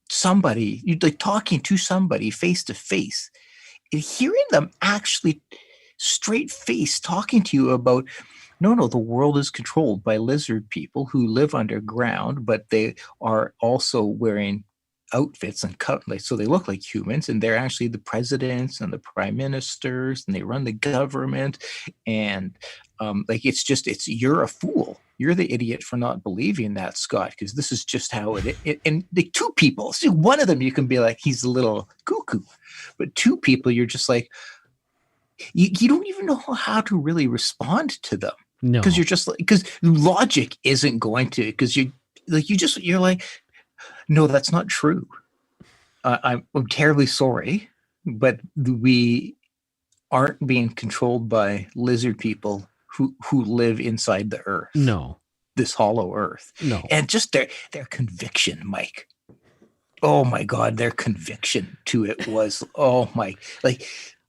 somebody, you'd like talking to somebody face to face and hearing them actually straight face talking to you about, no, the world is controlled by lizard people who live underground, but they are also wearing outfits and so they look like humans, and they're actually the presidents and the prime ministers, and they run the government. And you're a fool. You're the idiot for not believing that, Scott, because this is just how it is. And the two people, see, one of them you can be like, he's a little cuckoo, but two people, you're just like, you don't even know how to really respond to them. No, because you're just like, because logic isn't going to, because you're like, no, that's not true. I'm terribly sorry, but we aren't being controlled by lizard people who live inside the Earth. No. this hollow earth. No. And just their conviction, Mike. Oh my God, their conviction to it was,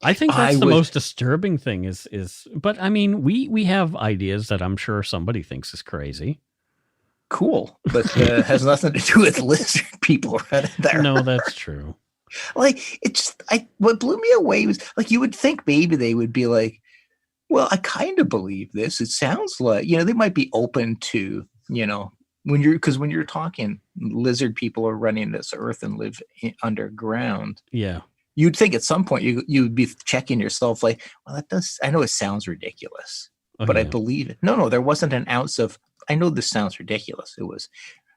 I think that's the most disturbing thing is, but I mean, we have ideas that I'm sure somebody thinks is crazy. Cool, but has nothing to do with lizard people running there. No, that's true. What blew me away was you would think maybe they would be like, well, I kind of believe this. It sounds like, they might be open to, when you're talking lizard people are running this earth and live underground. Yeah. You'd think at some point you'd be checking yourself well, I know it sounds ridiculous, but I believe it. No, there wasn't an ounce of, I know this sounds ridiculous. It was,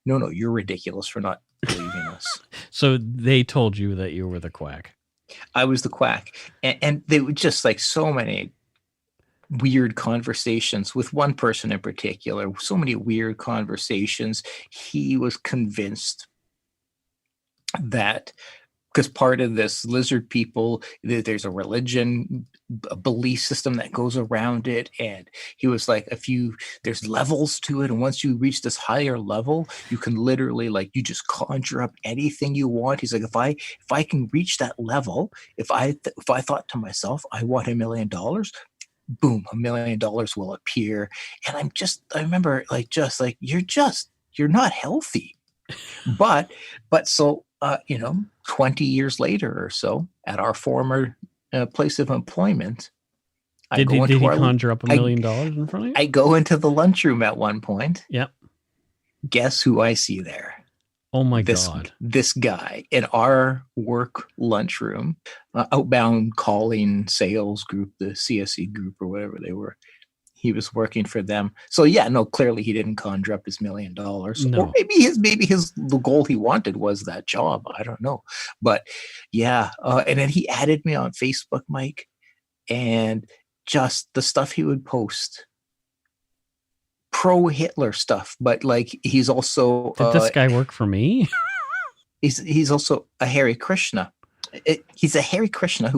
no, you're ridiculous for not believing us. So they told you that you were the quack. I was the quack. And they were just so many weird conversations with one person in particular, so many weird conversations. He was convinced that because part of this lizard people, there's a religion, a belief system that goes around it. And he was like, there's levels to it. And once you reach this higher level, you can literally you just conjure up anything you want. He's like, if I can reach that level, if I thought to myself, I want $1 million, boom, $1 million will appear. And I remember you're not healthy. But so, 20 years later or so at our former place of employment, did he conjure up $1 million in front of you? I go into the lunchroom at one point. Yep. Guess who I see there? Oh my God. This guy in our work lunchroom, outbound calling sales group, the CSE group or whatever they were. He was working for them. So clearly he didn't conjure up his $1 million. No. Or maybe the goal he wanted was that job. I don't know. But yeah. And then he added me on Facebook, Mike, and just the stuff he would post. Pro-Hitler stuff, but he's also did this guy work for me? he's also a Hare Krishna. He's a Hare Krishna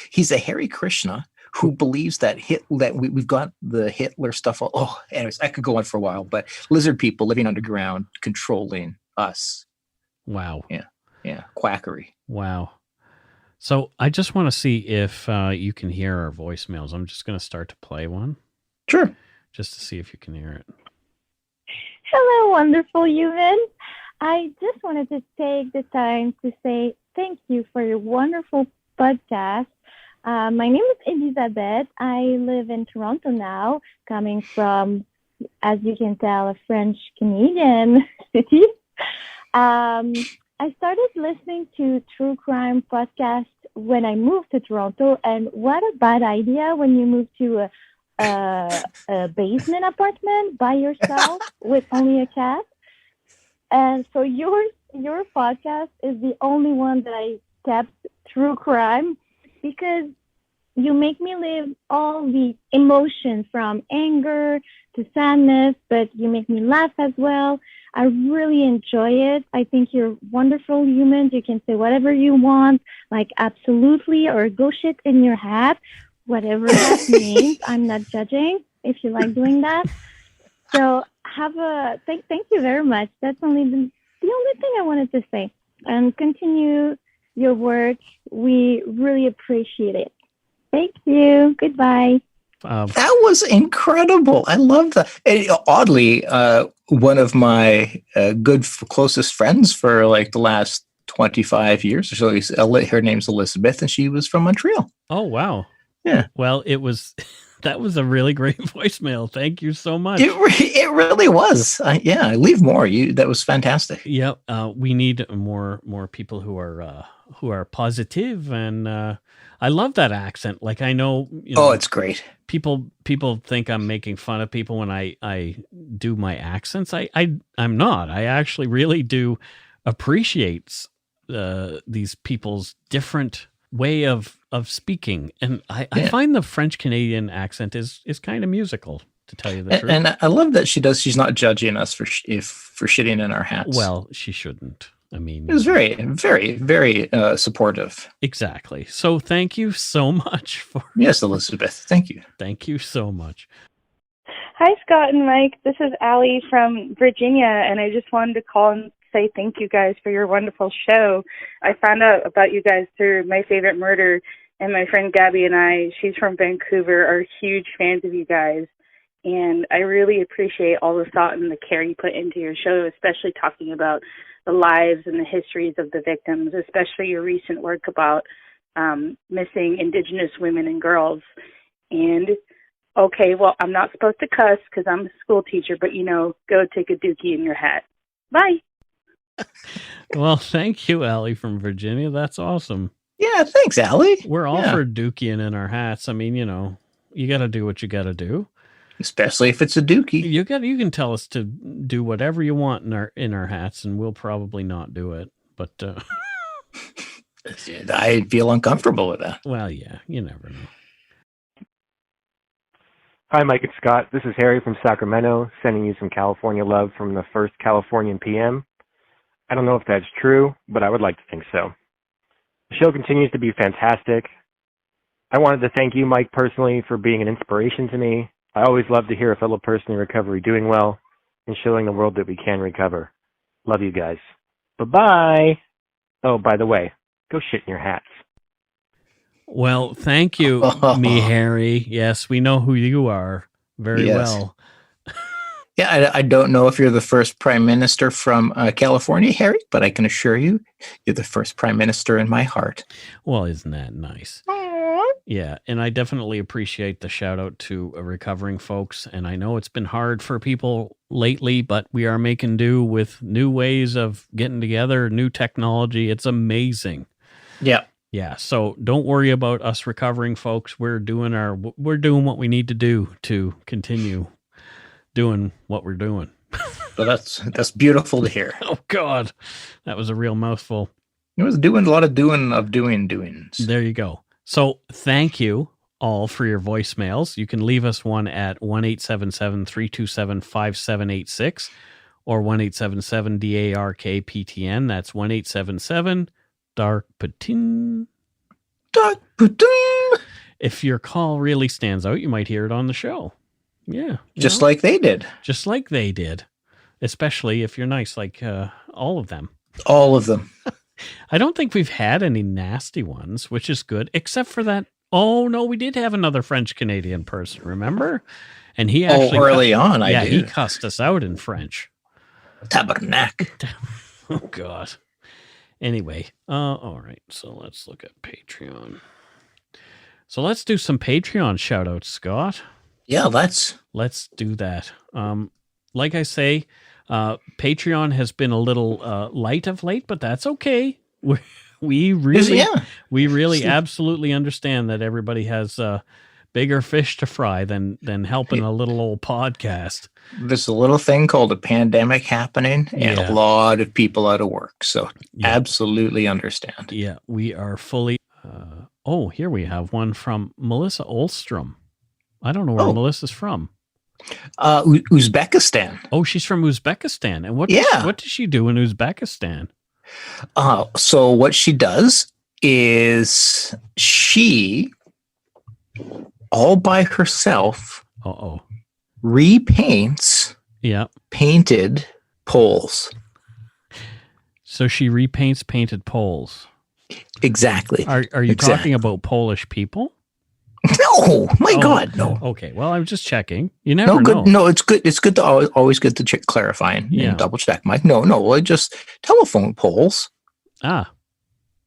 he's a Hare Krishna who believes that we've got the Hitler stuff. Oh, anyways, I could go on for a while, but lizard people living underground controlling us. Wow. Yeah, quackery. Wow. So I just want to see if you can hear our voicemails. I'm just going to start to play one. Sure. Just to see if you can hear it. Hello, wonderful human. I just wanted to take the time to say thank you for your wonderful podcast. My name is Elizabeth. I live in Toronto now, coming from, as you can tell, a French-Canadian city. I started listening to true crime podcasts when I moved to Toronto, and what a bad idea when you move to a basement apartment by yourself with only a cat. And so your podcast is the only one that I kept true crime, because you make me live all the emotions from anger to sadness, but you make me laugh as well. I really enjoy it. I think you're wonderful humans. You can say whatever you want, absolutely, or go shit in your hat, whatever that means. I'm not judging if you like doing that. So thank you very much. That's the only thing I wanted to say. And continue your work. We really appreciate it. Thank you. Goodbye. That was incredible. I love that. And, oddly, one of my closest friends for the last 25 years or so, her name's Elizabeth, and she was from Montreal. Oh, wow. Yeah. Well, that was a really great voicemail. Thank you so much. It really was. Leave more. That was fantastic. Yep. We need more people who are positive, and I love that accent. I know. It's great. People think I'm making fun of people when I do my accents. I'm not. I actually really do appreciate these people's different way of speaking, and I find the French Canadian accent is kind of musical, to tell you the truth. And I love that she's not judging us for shitting in our hats. Well, she shouldn't. I mean, it was very, very, very supportive. Exactly. So thank you so much for. Yes, Elizabeth. Thank you. Thank you so much. Hi, Scott and Mike. This is Allie from Virginia, and I just wanted to call and say thank you guys for your wonderful show. I found out about you guys through My Favorite Murder, and my friend Gabby and I, she's from Vancouver, are huge fans of you guys. And I really appreciate all the thought and the care you put into your show, especially talking about the lives and the histories of the victims, especially your recent work about missing Indigenous women and girls. And, okay, well, I'm not supposed to cuss because I'm a school teacher, but, go take a dookie in your hat. Bye. Well, thank you, Allie from Virginia. That's awesome. Yeah, thanks, Allie. We're all for dookieing in our hats. I mean, you got to do what you got to do. Especially if it's a dookie. You can tell us to do whatever you want in our hats, and we'll probably not do it. But I feel uncomfortable with that. Well, yeah, you never know. Hi, Mike and Scott. This is Harry from Sacramento, sending you some California love from the first Californian PM. I don't know if that's true, but I would like to think so. The show continues to be fantastic. I wanted to thank you, Mike, personally, for being an inspiration to me. I always love to hear a fellow person in recovery doing well and showing the world that we can recover. Love you guys. Bye-bye. Oh, by the way, go shit in your hats. Well, thank you, me, Harry. Yes, we know who you are very well. Yeah, I don't know if you're the first prime minister from California, Harry, but I can assure you, you're the first prime minister in my heart. Well, isn't that nice? Yeah, and I definitely appreciate the shout out to recovering folks. And I know it's been hard for people lately, but we are making do with new ways of getting together, new technology. It's amazing. Yeah. Yeah. So don't worry about us recovering folks. We're doing what we need to do to continue doing what we're doing. So that's beautiful to hear. Oh God, that was a real mouthful. It was doing a lot of doings. There you go. So thank you all for your voicemails. You can leave us one at 1-877-327-5786 or 1-877-DARK-PTN. That's 1-877-DARK-PTN. Dark-PTN. If your call really stands out, you might hear it on the show. Yeah. Just like they did. Just like they did. Especially if you're nice, like all of them. All of them. I don't think we've had any nasty ones, which is good, except for that. Oh, no, we did have another French-Canadian person, remember? And he actually... early on, I did. He cussed us out in French. Tabernacle. Oh, God. Anyway, all right, so let's look at Patreon. So let's do some Patreon shout-outs, Scott. Yeah, let's do that. Like I say, Patreon has been a little light of late, but that's okay. We really absolutely understand that everybody has bigger fish to fry than helping a little old podcast. There's a little thing called a pandemic happening and a lot of people out of work. So absolutely understand. Yeah, we are fully. Here we have one from Melissa Olstrom. I don't know where Melissa's from. Uzbekistan. Oh, she's from Uzbekistan. And what does she do in Uzbekistan? So what she does is she, all by herself, repaints painted poles. So she repaints painted poles. Exactly. Are you talking about Polish people? No, my God, no. Okay, well, I'm just checking. You never know. No, it's good. It's good to always good to clarify and double check, Mike. No, just telephone poles. Ah,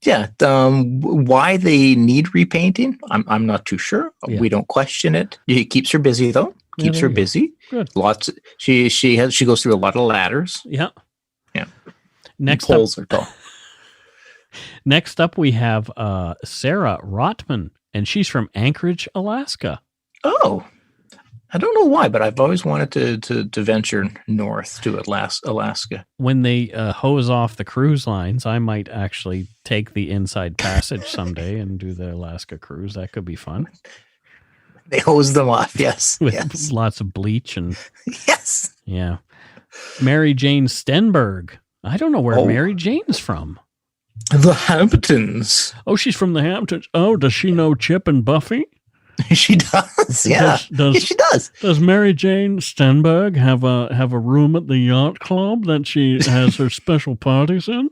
yeah. Why they need repainting? I'm not too sure. Yeah. We don't question it. It keeps her busy though. Keeps her busy. Good. Lots. She goes through a lot of ladders. Yeah. Yeah. Next poles are tall. Next up, we have Sarah Rotman. And she's from Anchorage, Alaska. Oh, I don't know why, but I've always wanted to venture north to Alaska. When they hose off the cruise lines, I might actually take the inside passage someday and do the Alaska cruise. That could be fun. They hose them off, yes. With lots of bleach and... Yes. Yeah. Mary Jane Stenberg. I don't know where Mary Jane's from. The Hamptons. Oh, she's from the Hamptons. Oh, does she know Chip and Buffy? She does. Yeah. Yeah, she does. Does Mary Jane Stenberg have a room at the yacht club that she has her special parties in?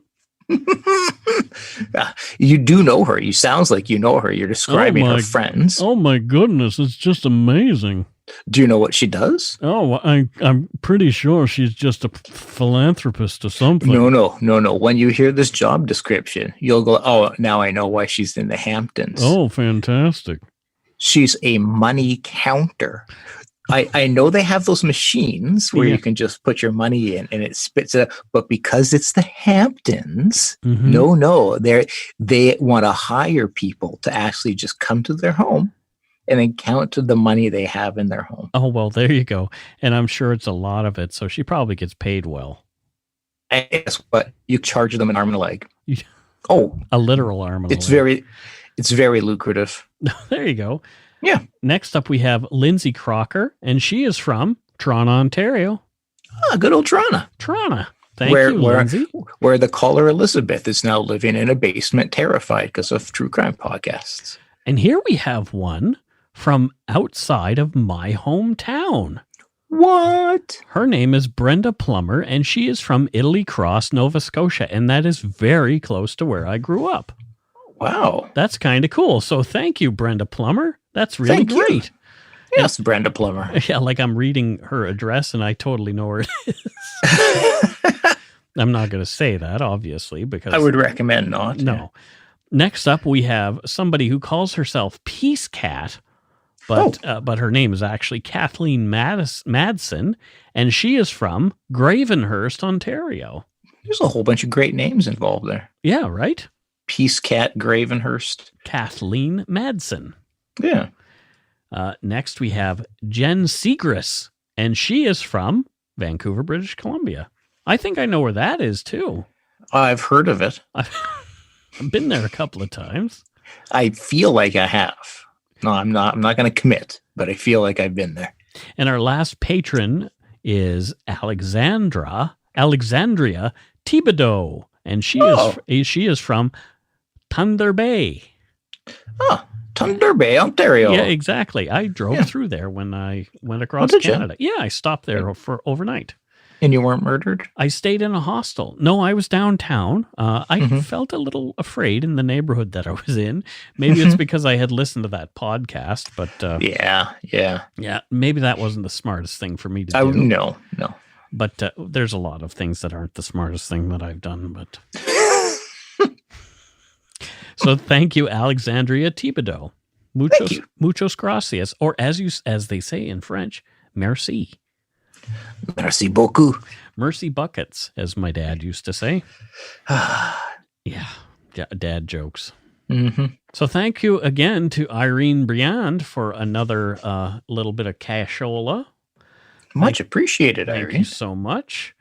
You do know her. You sounds like you know her. You're describing her friends. Oh my goodness, it's just amazing. Do you know what she does? Oh, I'm pretty sure she's just a philanthropist or something. No. When you hear this job description, you'll go, oh, now I know why she's in the Hamptons. Oh, fantastic. She's a money counter. I know they have those machines where you can just put your money in and it spits it out, but because it's the Hamptons, no, they want to hire people to actually just come to their home and then count the money they have in their home. Oh, well, there you go. And I'm sure it's a lot of it, so she probably gets paid well. And guess what? You charge them an arm and a leg. A literal arm and a leg. It's very lucrative. There you go. Yeah. Next up, we have Lindsay Crocker, and she is from Toronto, Ontario. Ah, good old Toronto. Thank you, Lindsay. Where the caller Elizabeth is now living in a basement, terrified because of true crime podcasts. And here we have one from outside of my hometown. What? Her name is Brenda Plummer, and she is from Italy Cross, Nova Scotia, and that is very close to where I grew up. Wow. That's kind of cool. So thank you, Brenda Plummer. That's really great. Yes, Brenda Plummer. Yeah, like I'm reading her address and I totally know where it is. I'm not going to say that, obviously, because I would recommend not. No. Yeah. Next up, we have somebody who calls herself Peace Cat, but her name is actually Kathleen Madsen, and she is from Gravenhurst, Ontario. There's a whole bunch of great names involved there. Yeah, right? Peace Cat Gravenhurst. Kathleen Madsen. Yeah. Next, we have Jen Segrist, and she is from Vancouver, British Columbia. I think I know where that is, too. I've heard of it. I've been there a couple of times. I feel like I have. No, I'm not going to commit, but I feel like I've been there. And our last patron is Alexandria Thibodeau, and she is from Thunder Bay. Oh, Thunder Bay, Ontario. Yeah, exactly. I drove through there when I went across Canada. Yeah, I stopped there for overnight. And you weren't murdered? I stayed in a hostel. No, I was downtown. I felt a little afraid in the neighborhood that I was in. Maybe it's because I had listened to that podcast, but yeah, maybe that wasn't the smartest thing for me to do. No. But there's a lot of things that aren't the smartest thing that I've done. But so thank you, Alexandria Thibodeau. Muchos gracias, or as they say in French, merci. Merci beaucoup. Mercy buckets, as my dad used to say. Yeah, dad jokes. Mm-hmm. So thank you again to Irene Briand for another little bit of cashola. Much appreciated, Irene. Thank you so much.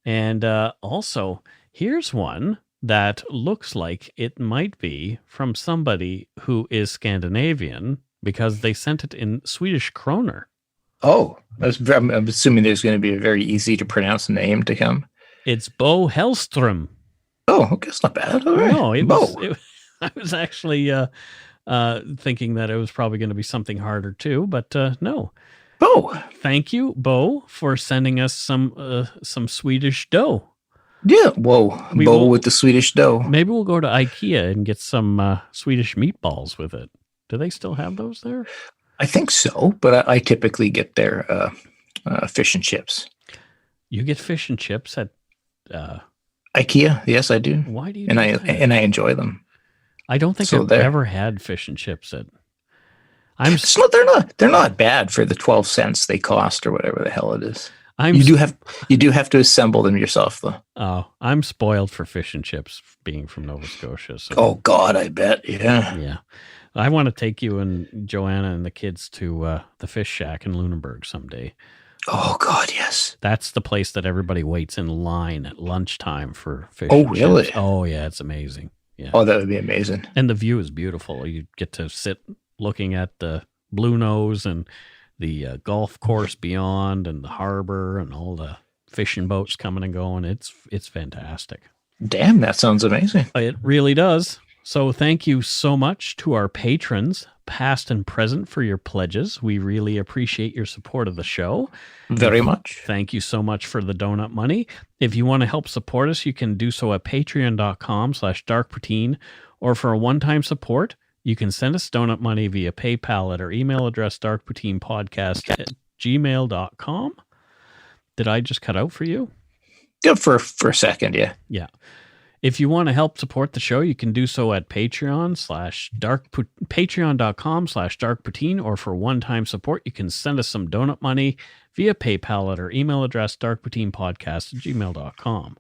And also, here's one that looks like it might be from somebody who is Scandinavian because they sent it in Swedish kroner. Oh, I'm assuming there's going to be a very easy to pronounce name to come. It's Bo Hellström. Oh, okay, it's not bad. All right. No, I was actually thinking that it was probably going to be something harder too, but no. Bo. Thank you, Bo, for sending us some Swedish dough. Yeah, Bo with the Swedish dough. Maybe we'll go to IKEA and get some Swedish meatballs with it. Do they still have those there? I think so, but I typically get their fish and chips. You get fish and chips at IKEA? Yes, I do. Why do you? And I enjoy them. I don't think I've ever had fish and chips at. They're not bad for the 12 cents they cost or whatever the hell it is. You do have to assemble them yourself though. Oh, I'm spoiled for fish and chips being from Nova Scotia. So. Oh God, I bet. Yeah. Yeah. I want to take you and Joanna and the kids to the Fish Shack in Lunenburg someday. Oh, God, yes. That's the place that everybody waits in line at lunchtime for fish. Oh, really? Chips. Oh, yeah, it's amazing. Yeah. Oh, that would be amazing. And the view is beautiful. You get to sit looking at the Blue Nose and the golf course beyond and the harbor and all the fishing boats coming and going. It's fantastic. Damn, that sounds amazing. It really does. So thank you so much to our patrons, past and present, for your pledges. We really appreciate your support of the show. Very much. Thank you so much for the donut money. If you want to help support us, you can do so at patreon.com/darkpoutine, or for a one-time support, you can send us donut money via PayPal at our email address, darkpoutinepodcast@gmail.com. Did I just cut out for you? Good for a second, yeah. Yeah. If you want to help support the show, you can do so at patreon.com/darkpoutine, or for one-time support, you can send us some donut money via PayPal at our email address, darkpoutinepodcast@gmail.com.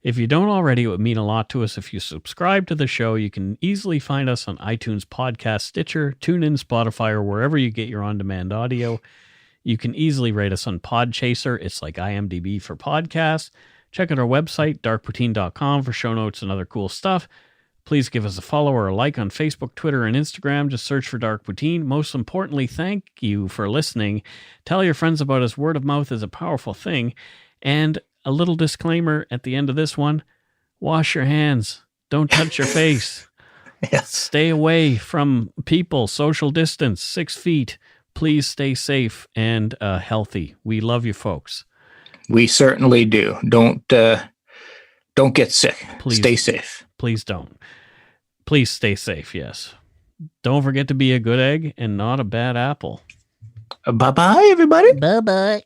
If you don't already, it would mean a lot to us if you subscribe to the show. You can easily find us on iTunes Podcast, Stitcher, TuneIn, Spotify, or wherever you get your on-demand audio. You can easily rate us on Podchaser. It's like IMDb for podcasts. Check out our website, darkpoutine.com, for show notes and other cool stuff. Please give us a follow or a like on Facebook, Twitter, and Instagram. Just search for Dark Poutine. Most importantly, thank you for listening. Tell your friends about us. Word of mouth is a powerful thing. And a little disclaimer at the end of this one: wash your hands. Don't touch your face. Yes. Stay away from people. Social distance, 6 feet. Please stay safe and healthy. We love you, folks. We certainly do. Don't get sick. Please, stay safe. Please don't. Please stay safe, yes. Don't forget to be a good egg and not a bad apple. Bye-bye, everybody. Bye-bye.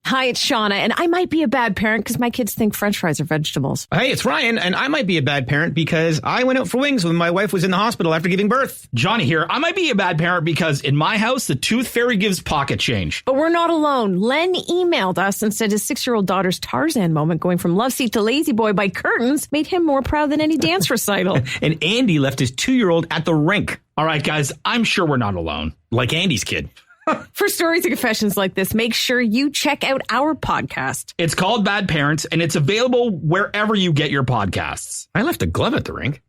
Hi, it's Shauna, and I might be a bad parent because my kids think French fries are vegetables. Hey, it's Ryan, and I might be a bad parent because I went out for wings when my wife was in the hospital after giving birth. Johnny here. I might be a bad parent because in my house, the tooth fairy gives pocket change. But we're not alone. Len emailed us and said his 6-year-old daughter's Tarzan moment going from love seat to lazy boy by curtains made him more proud than any dance recital. And Andy left his 2-year-old at the rink. All right, guys, I'm sure we're not alone. Like Andy's kid. For stories and confessions like this, make sure you check out our podcast. It's called Bad Parents, and it's available wherever you get your podcasts. I left a glove at the rink.